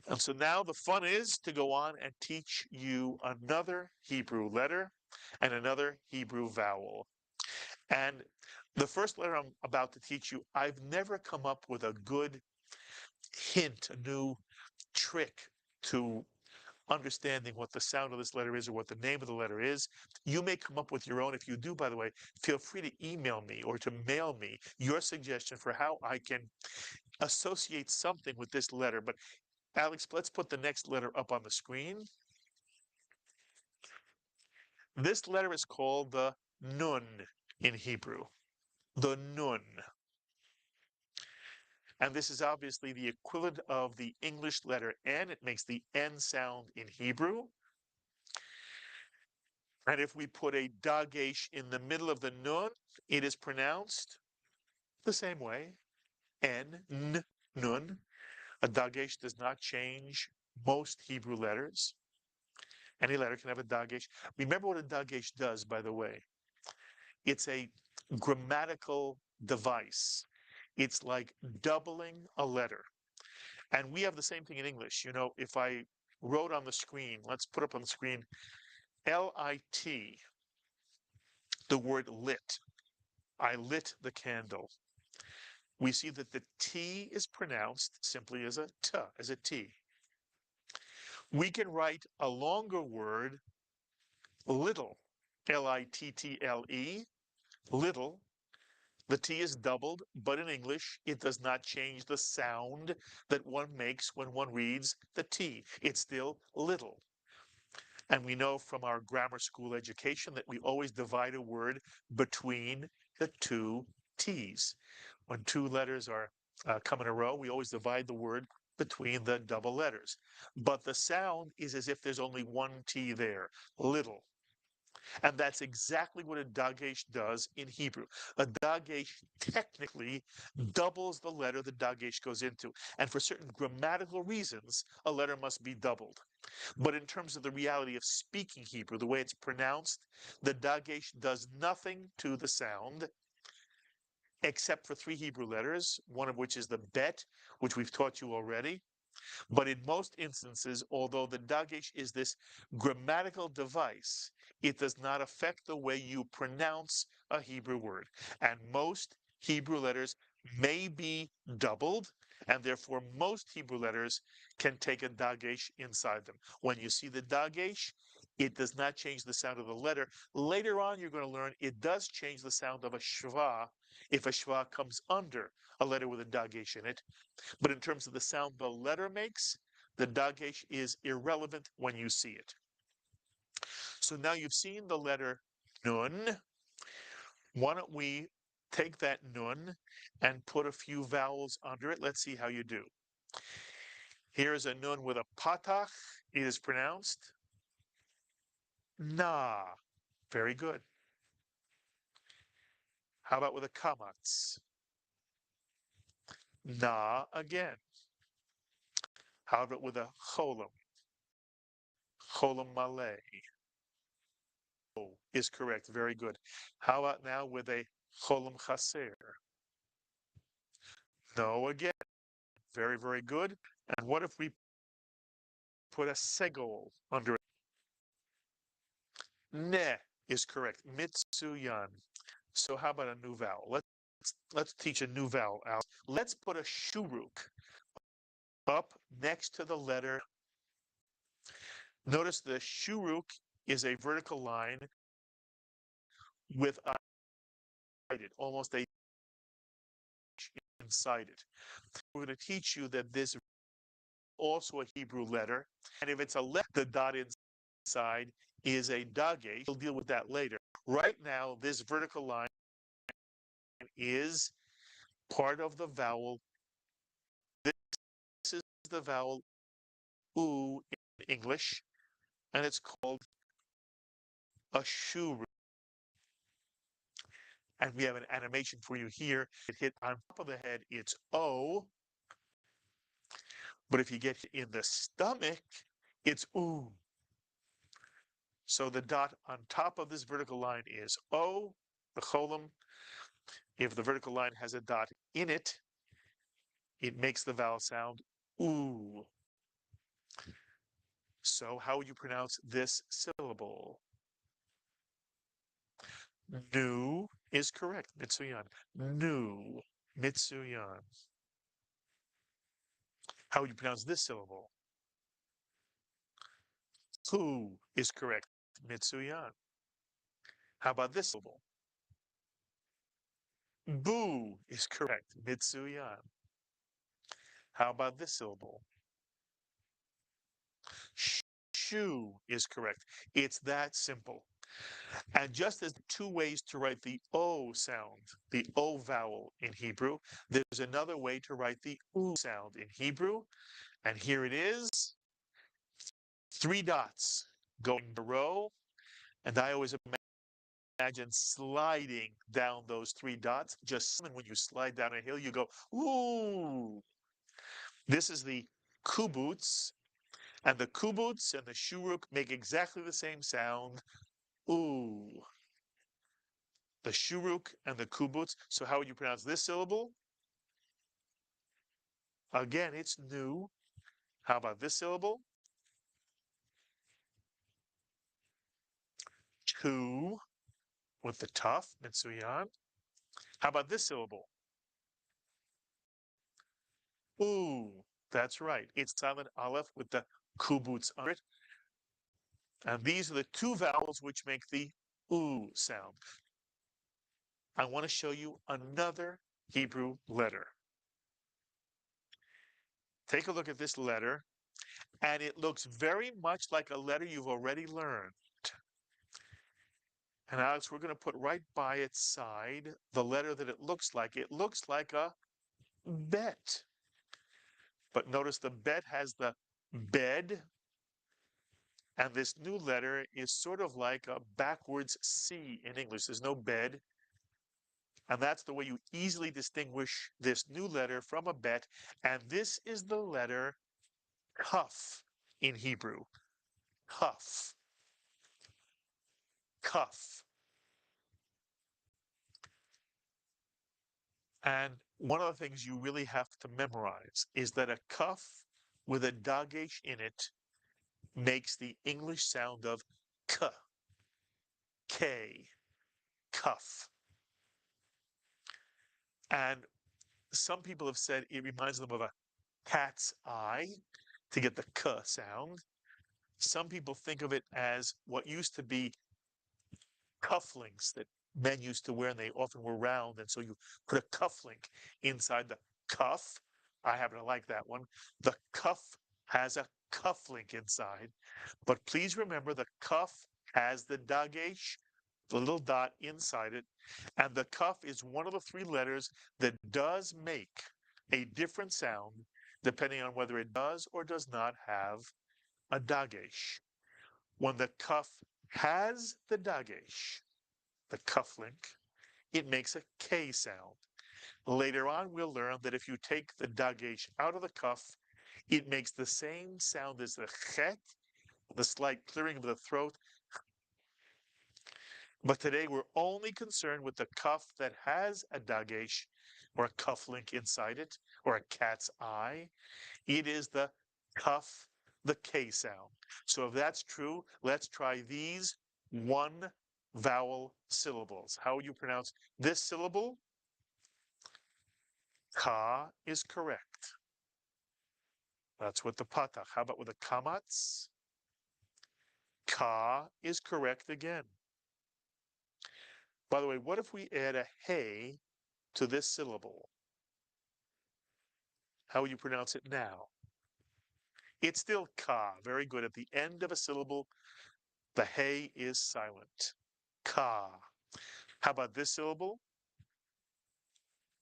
And so now the fun is to go on and teach you another Hebrew letter and another Hebrew vowel. And the first letter I'm about to teach you, I've never come up with a good hint, a new trick to understanding what the sound of this letter is or what the name of the letter is. You may come up with your own. If you do, by the way, feel free to email me or to mail me your suggestion for how I can associate something with this letter. But Alex, let's put the next letter up on the screen. This letter is called the nun in Hebrew. The nun. And this is obviously the equivalent of the English letter N. It makes the N sound in Hebrew. And if we put a dagesh in the middle of the nun, it is pronounced the same way. N, nun. A dagesh does not change most Hebrew letters. Any letter can have a dagesh. Remember what a dagesh does, by the way. It's a grammatical device. It's like doubling a letter. And we have the same thing in English. You know, if I wrote on the screen, let's put up on the screen, L-I-T, the word lit. I lit the candle. We see that the T is pronounced simply as a T, as a T. We can write a longer word, little, L-I-T-T-L-E, little. The T is doubled, but in English, it does not change the sound that one makes when one reads the T. It's still little. And we know from our grammar school education that we always divide a word between the two T's. When two letters are come in a row, we always divide the word between the double letters. But the sound is as if there's only one T there, little. And that's exactly what a dagesh does in Hebrew. A dagesh technically doubles the letter the dagesh goes into. And for certain grammatical reasons, a letter must be doubled. But in terms of the reality of speaking Hebrew, the way it's pronounced, the dagesh does nothing to the sound except for three Hebrew letters, one of which is the bet, which we've taught you already. But in most instances, although the dagesh is this grammatical device, it does not affect the way you pronounce a Hebrew word. And most Hebrew letters may be doubled, and therefore most Hebrew letters can take a dagesh inside them. When you see the dagesh, it does not change the sound of the letter. Later on, you're going to learn it does change the sound of a shva if a shva comes under a letter with a dagesh in it. But in terms of the sound the letter makes, the dagesh is irrelevant when you see it. So now you've seen the letter nun. Why don't we take that nun and put a few vowels under it? Let's see how you do. Here is a nun with a patach. It is pronounced na. Very good. How about with a kamatz? Na again. How about with a cholam? Cholam maleh. Oh, is correct. Very good. How about now with a cholam chaser? No again. Very, very good. And what if we put a segol under it? Ne is correct. Mitsuyan. So how about a new vowel? Let's teach a new vowel out. Let's put a shuruk up next to the letter. Notice the shuruk is a vertical line with a almost a inside it. We're going to teach you that this is also a Hebrew letter, and if it's a letter, the dot inside is a dagesh. We'll deal with that later. Right now, this vertical line is part of the vowel. This is the vowel U in English, and it's called a shuruk. And we have an animation for you here. It hit on top of the head, it's O. But if you get in the stomach, it's U. So the dot on top of this vertical line is O, the cholam. If the vertical line has a dot in it, it makes the vowel sound oo. So how would you pronounce this syllable? Nu is correct. Mitsuyan. Nu. Mitsuyan. How would you pronounce this syllable? Hu is correct. Mitsuyan. How about this syllable? Bu is correct. Mitsuyan. How about this syllable? Shu is correct. It's that simple. And just as two ways to write the O sound, the O vowel in Hebrew, there's another way to write the U sound in Hebrew. And here it is, 3 dots going in a row. And I always imagine sliding down those 3 dots. Just when you slide down a hill, you go, ooh. This is the kubutz. And the kubutz and the shuruk make exactly the same sound, ooh. The shuruk and the kubutz. So how would you pronounce this syllable? Again, it's new. How about this syllable? Two with the tough, mitsuyan. How about this syllable? Ooh, that's right. It's silent aleph with the kubutz under it. And these are the 2 vowels which make the ooh sound. I want to show you another Hebrew letter. Take a look at this letter, and it looks very much like a letter you've already learned. And Alex, we're going to put right by its side the letter that it looks like. It looks like a bet. But notice the bet has the bed, and this new letter is sort of like a backwards C in English. There's no bed. And that's the way you easily distinguish this new letter from a bet. And this is the letter kaf in Hebrew. Kaf. Kaf. And one of the things you really have to memorize is that a kaf with a dagesh in it makes the English sound of k, k, kaf. And some people have said it reminds them of a cat's eye to get the k sound. Some people think of it as what used to be cufflinks that men used to wear, and they often were round, and so you put a cufflink inside the cuff. I happen to like that one. The cuff has a cufflink inside, but please remember the cuff has the dagesh, the little dot inside it, and the cuff is one of the 3 letters that does make a different sound depending on whether it does or does not have a dagesh. When the cuff has the dagesh, the cufflink, it makes a K sound. Later on, we'll learn that if you take the dagesh out of the cuff, it makes the same sound as the chet, the slight clearing of the throat. But today, we're only concerned with the cuff that has a dagesh, or a cufflink inside it, or a cat's eye. It is the cuff, the K sound. So if that's true, let's try these 1 vowel syllables. How would you pronounce this syllable? Ka is correct. That's with the patach. How about with the kamatz? Ka is correct again. By the way, what if we add a hey to this syllable? How would you pronounce it now? It's still ka. Very good. At the end of a syllable, the hey is silent. Ka. How about this syllable?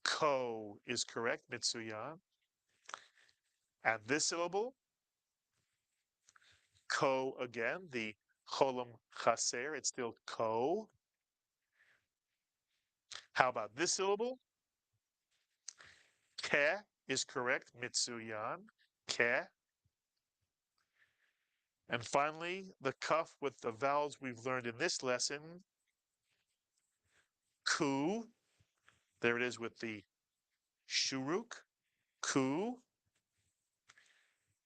Ko is correct, mitsuyan. And this syllable? Ko again, the cholam chaser, it's still ko. How about this syllable? Ke is correct, mitsuyan, ke. And finally, the kaf with the vowels we've learned in this lesson, ku. There it is with the shuruk, ku.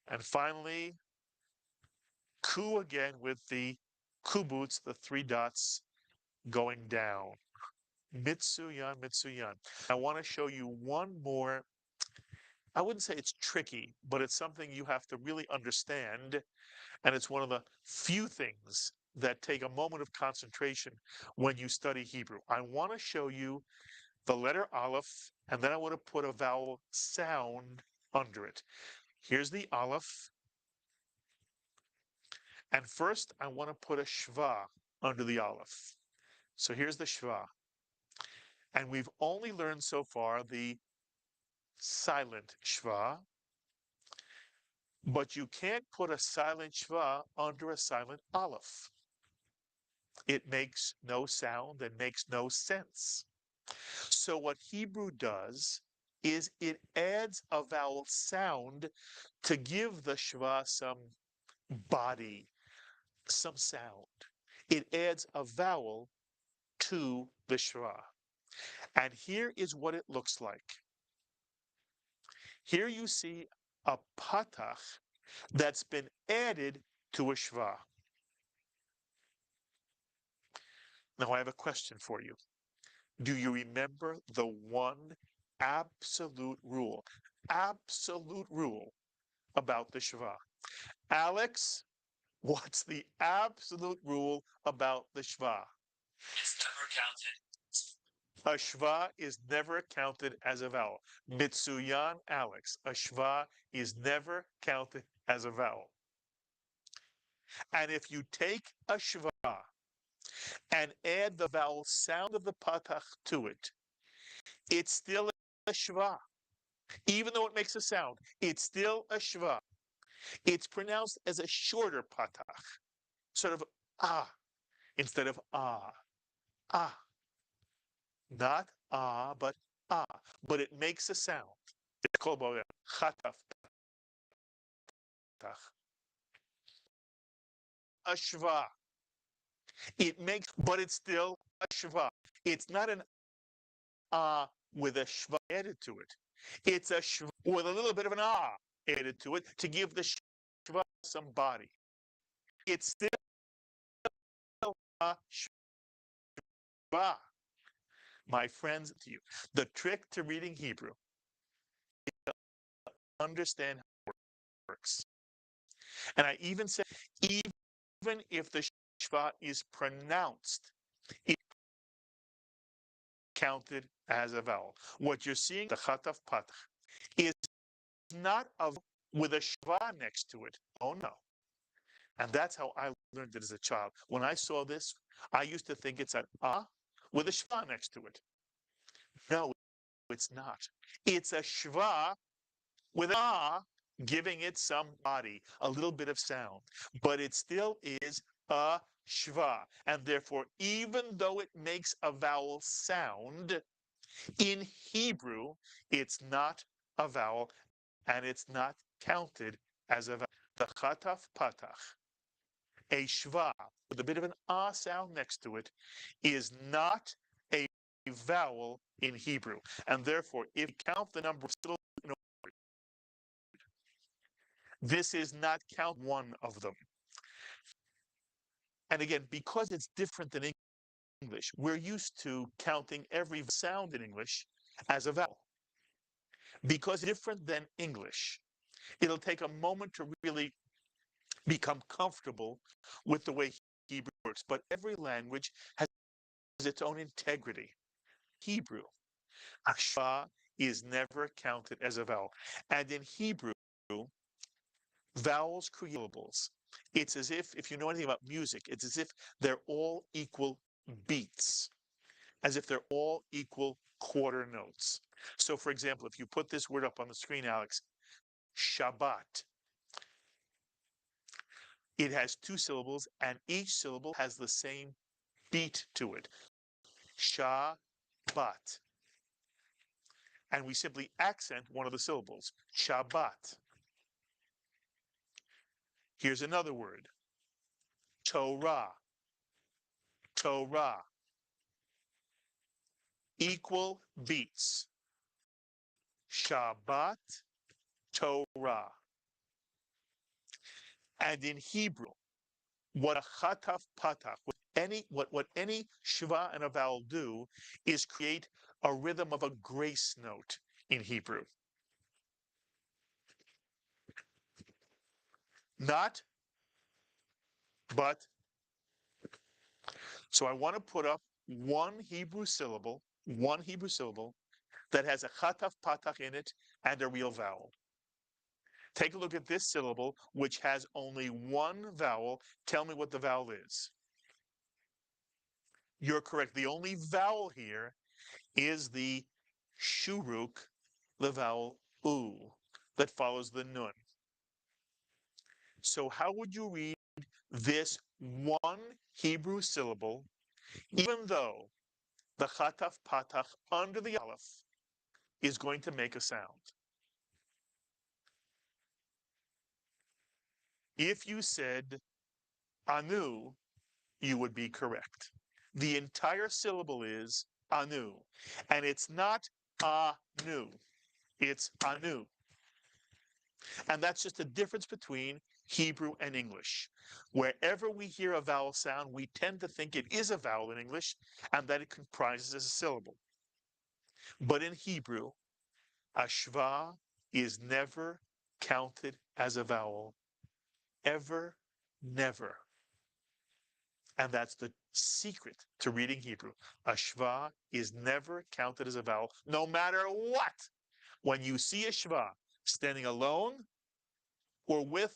And finally, ku again with the kubutz, the 3 dots going down. Mitsuyan, mitsuyan. I want to show you one more. I wouldn't say it's tricky, but it's something you have to really understand. And it's one of the few things that take a moment of concentration when you study Hebrew. I want to show you the letter Aleph, and then I want to put a vowel sound under it. Here's the Aleph. And first, I want to put a shva under the aleph. So here's the shva. And we've only learned so far the silent shva, but you can't put a silent shva under a silent aleph. It makes no sound and makes no sense. So what Hebrew does is it adds a vowel sound to give the shva some body, some sound. It adds a vowel to the shva. And here is what it looks like. Here you see a patach that's been added to a shva. Now I have a question for you. Do you remember the one absolute rule about the shva? Alex, what's the absolute rule about the shva? It's never counted. A shva is never counted as a vowel. Mitsuyan, Alex. A shva is never counted as a vowel. And if you take a shva and add the vowel sound of the patach to it, it's still a shva. Even though it makes a sound, it's still a shva. It's pronounced as a shorter patach, sort of ah, instead of ah. Ah. Not ah, but ah. But it makes a sound. It's called chataf. A shva. It makes, but it's still a shva. It's not an ah with a shva added to it. It's a shva with a little bit of an ah added to it to give the shva some body. It's still a shva. My friends, to you, the trick to reading Hebrew is to understand how it works. And I even said, even if the shva is pronounced, it's counted as a vowel. What you're seeing, the chataf patach, is not a with a shva next to it. Oh no. And that's how I learned it as a child. When I saw this, I used to think it's an ah with a shva next to it. No, it's not. It's a shva with an ah giving it some body, a little bit of sound. But it still is a shva. And therefore, even though it makes a vowel sound, in Hebrew, it's not a vowel and it's not counted as a vowel. The chataf patach, a shva with a bit of an ah sound next to it, is not a vowel in Hebrew. And therefore, if you count the number of syllables in a word, this is not count one of them. And again, because it's different than English, we're used to counting every sound in English as a vowel. Because it's different than English, it'll take a moment to really become comfortable with the way Hebrew works. But every language has its own integrity. Hebrew, a shva is never counted as a vowel. And in Hebrew, vowels create syllables. It's as if you know anything about music, it's as if they're all equal beats, as if they're all equal quarter notes. So, for example, if you put this word up on the screen, Alex, Shabbat, it has two syllables, and each syllable has the same beat to it. Shabbat. And we simply accent one of the syllables. Shabbat. Here's another word. Torah. Torah. Equal beats. Shabbat, Torah. And in Hebrew, what a chataf patach, what any shva and a vowel do is create a rhythm of a grace note in Hebrew. Not, but. So I want to put up one Hebrew syllable that has a chataf patach in it and a real vowel. Take a look at this syllable, which has only one vowel. Tell me what the vowel is. You're correct. The only vowel here is the shuruk, the vowel u, that follows the nun. So how would you read this one Hebrew syllable, even though the chataf patach under the aleph is going to make a sound? If you said anu, you would be correct. The entire syllable is anu, and it's not anu, it's anu. And that's just the difference between Hebrew and English. Wherever we hear a vowel sound, we tend to think it is a vowel in English and that it comprises a syllable. But in Hebrew, ashva is never counted as a vowel. Ever, never. And that's the secret to reading Hebrew. Ashva is never counted as a vowel, no matter what. When you see a shva standing alone or with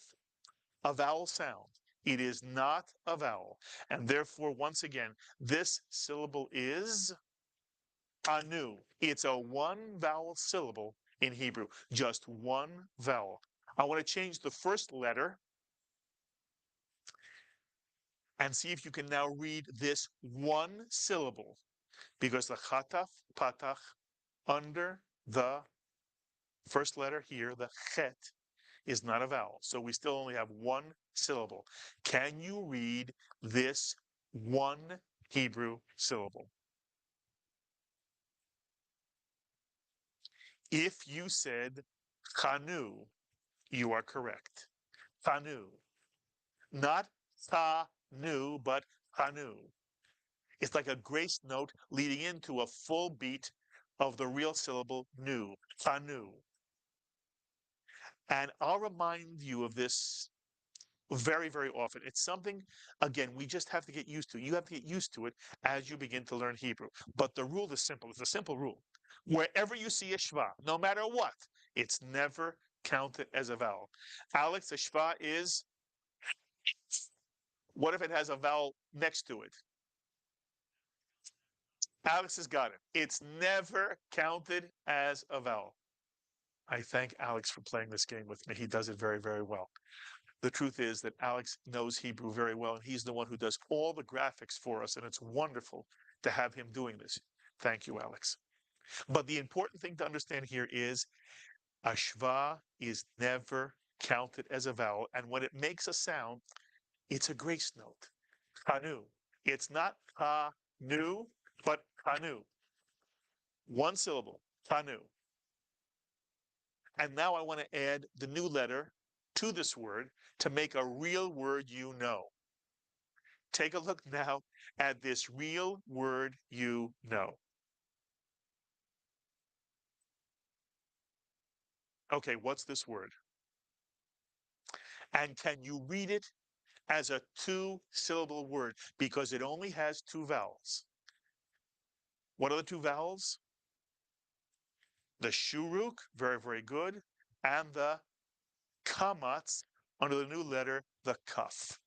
a vowel sound, it is not a vowel. And therefore, once again, this syllable is anu. It's a one vowel syllable in Hebrew, just one vowel. I want to change the first letter and see if you can now read this one syllable, because the chataf patach under the first letter here, the chet, is not a vowel. So we still only have one syllable. Can you read this one Hebrew syllable? If you said chanu, you are correct. Chanu. Not chanu, but chanu. It's like a grace note leading into a full beat of the real syllable nu, chanu. And I'll remind you of this very, very often. It's something, again, we just have to get used to. You have to get used to it as you begin to learn Hebrew. But the rule is simple. It's a simple rule. Wherever you see a shva, no matter what, it's never counted as a vowel. Alex, a shva is, what if it has a vowel next to it? Alex has got it. It's never counted as a vowel. I thank Alex for playing this game with me. He does it very, very well. The truth is that Alex knows Hebrew very well, and he's the one who does all the graphics for us, and it's wonderful to have him doing this. Thank you, Alex. But the important thing to understand here is ashva is never counted as a vowel, and when it makes a sound, it's a grace note. Kanu. It's not kanu, but kanu. One syllable, kanu. And now I want to add the new letter to this word to make a real word you know. Take a look now at this real word you know. Okay, what's this word? And can you read it as a two-syllable word? Because it only has two vowels. What are the two vowels? The shuruk, very, very good, and the kamatz, under the new letter, the kaf.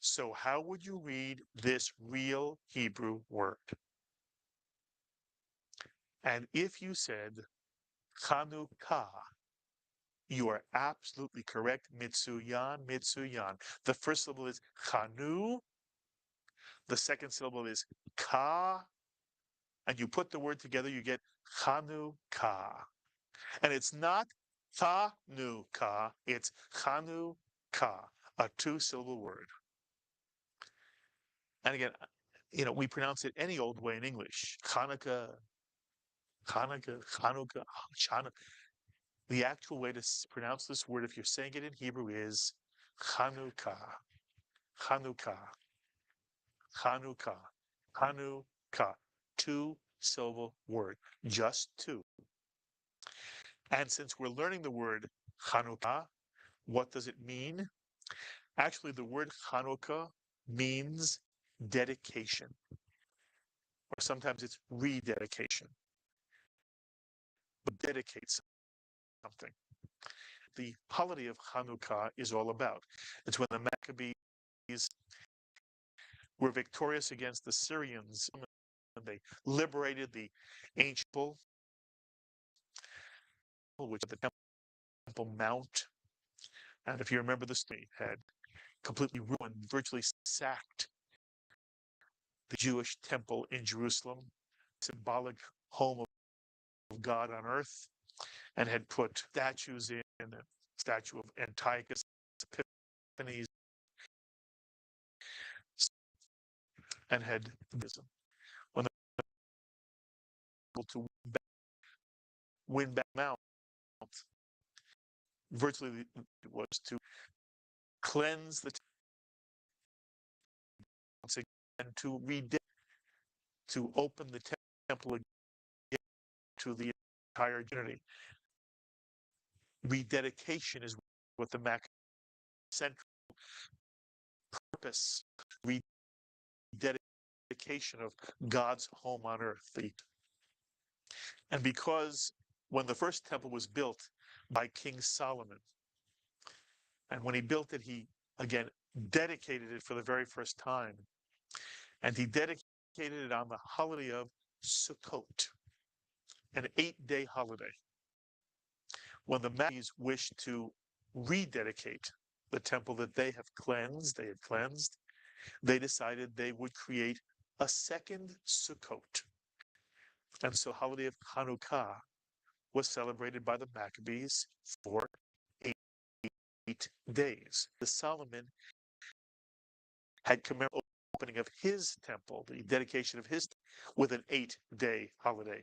So how would you read this real Hebrew word? And if you said Chanukah, you are absolutely correct. Mitsuyan, mitsuyan. The first syllable is Chanu. The second syllable is Ka. And you put the word together, you get Chanukah. And it's not Chanukah, it's Chanukah, a two-syllable word. And again, we pronounce it any old way in English. Hanukkah, Hanukkah, Hanukkah, Hanukkah. The actual way to pronounce this word, if you're saying it in Hebrew, is Chanukah, Chanukah, Chanukah, Chanukah. Two-syllable word, just two. And since we're learning the word Chanukah, what does it mean? Actually, the word Chanukah means dedication, or sometimes it's rededication. But dedicates something. The holiday of Hanukkah is all about. It's when the Maccabees were victorious against the Syrians, and they liberated the ancient temple, which is the Temple Mount. And if you remember, the story had completely ruined, virtually sacked the Jewish temple in Jerusalem, symbolic home of God on earth, and had put statues in, the statue of Antiochus Epiphanes, and had when they were able to win back Mount, virtually it was to cleanse the temple and to open the temple again to the entire unity. Rededication is what the central purpose, rededication of God's home on earth. And because when the first temple was built by King Solomon, and when he built it, he again dedicated it for the very first time. And he dedicated it on the holiday of Sukkot, an 8-day holiday. When the Maccabees wished to rededicate the temple that they had cleansed, they decided they would create a second Sukkot. And so the holiday of Hanukkah was celebrated by the Maccabees for 8 days. The Solomon had commemorated the opening of his temple, the dedication of his with an 8-day holiday.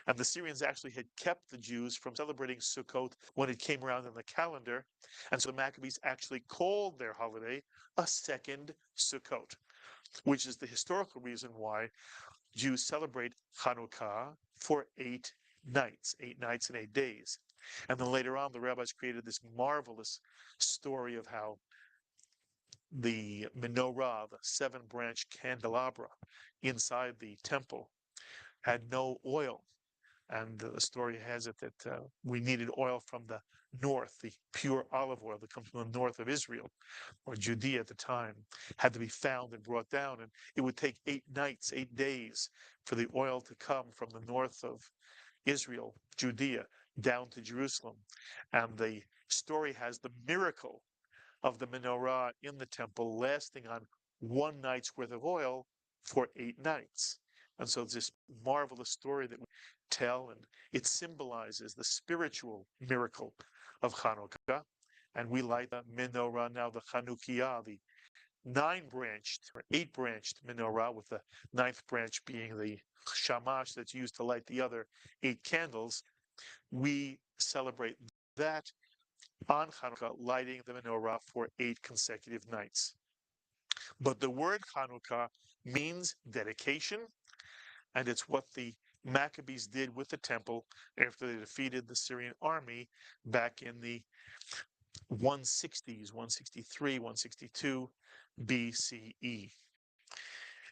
And the Syrians actually had kept the Jews from celebrating Sukkot when it came around in the calendar. And so the Maccabees actually called their holiday a second Sukkot, which is the historical reason why Jews celebrate Hanukkah for 8 nights, 8 nights and 8 days. And then later on, the rabbis created this marvelous story of how the menorah, the 7-branch candelabra inside the temple, had no oil. And the story has it that we needed oil from the north, the pure olive oil that comes from the north of Israel, or Judea at the time, had to be found and brought down. And it would take 8 nights, 8 days for the oil to come from the north of Israel, Judea, down to Jerusalem. And the story has the miracle of the menorah in the temple lasting on 1 night's worth of oil for 8 nights. And so it's this marvelous story that we tell, and it symbolizes the spiritual miracle of Hanukkah. And we light the menorah now, the Chanukiah, the 9-branched or 8-branched menorah, with the 9th branch being the shamash that's used to light the other 8 candles. We celebrate that on Hanukkah, lighting the menorah for 8 consecutive nights. But the word Hanukkah means dedication, and it's what the Maccabees did with the temple after they defeated the Syrian army back in the 160s, 163, 162 BCE.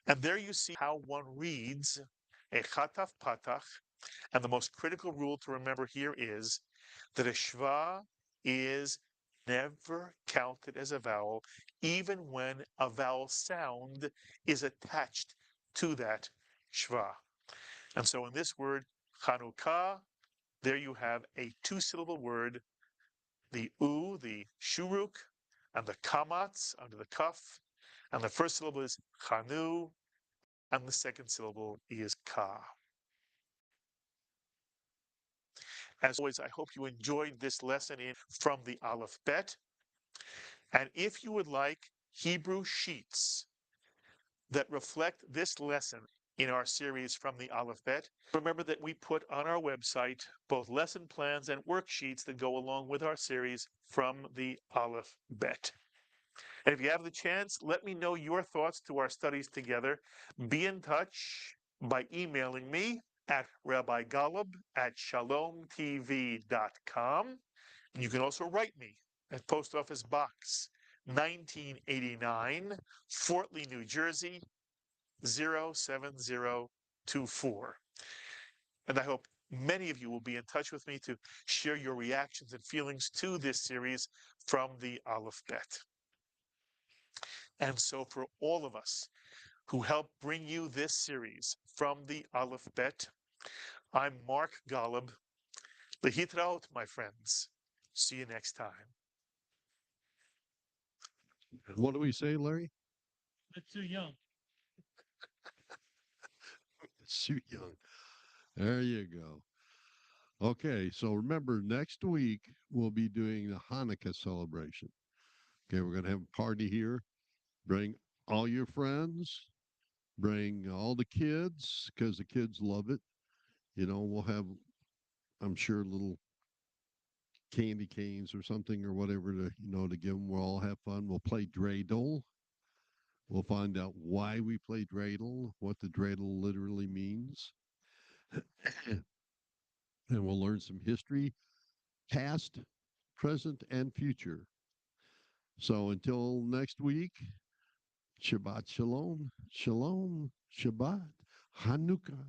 And there you see how one reads a Chataf Patach, and the most critical rule to remember here is that a Shva is never counted as a vowel, even when a vowel sound is attached to that Shva. And so in this word, Chanukah, there you have a 2-syllable word, the U, the shuruk, and the kamatz under the kaf. And the first syllable is Chanu, and the second syllable is Ka. As always, I hope you enjoyed this lesson from the Aleph Bet. And if you would like Hebrew sheets that reflect this lesson in our series from the Aleph Bet, remember that we put on our website both lesson plans and worksheets that go along with our series from the Aleph Bet. And if you have the chance, let me know your thoughts to our studies together. Be in touch by emailing me at rabbigalub@shalomtv.com. And you can also write me at Post Office Box 1989, Fort Lee, New Jersey, 07024. And I hope many of you will be in touch with me to share your reactions and feelings to this series from the Aleph Bet. And so for all of us, who helped bring you this series from the Aleph Bet. I'm Mark Golub. Lehitraut, my friends. See you next time. What do we say, Larry? That's too young. Shoot young. There you go. Okay, so remember next week we'll be doing the Hanukkah celebration. Okay, we're gonna have a party here. Bring all your friends, bring all the kids, because the kids love it. You know, we'll have, I'm sure, little candy canes or something or whatever to, to give them. We'll all have fun. We'll play dreidel. We'll find out why we play dreidel, what the dreidel literally means. And we'll learn some history, past, present, and future. So until next week, Shabbat Shalom, Shalom, Shabbat, Hanukkah.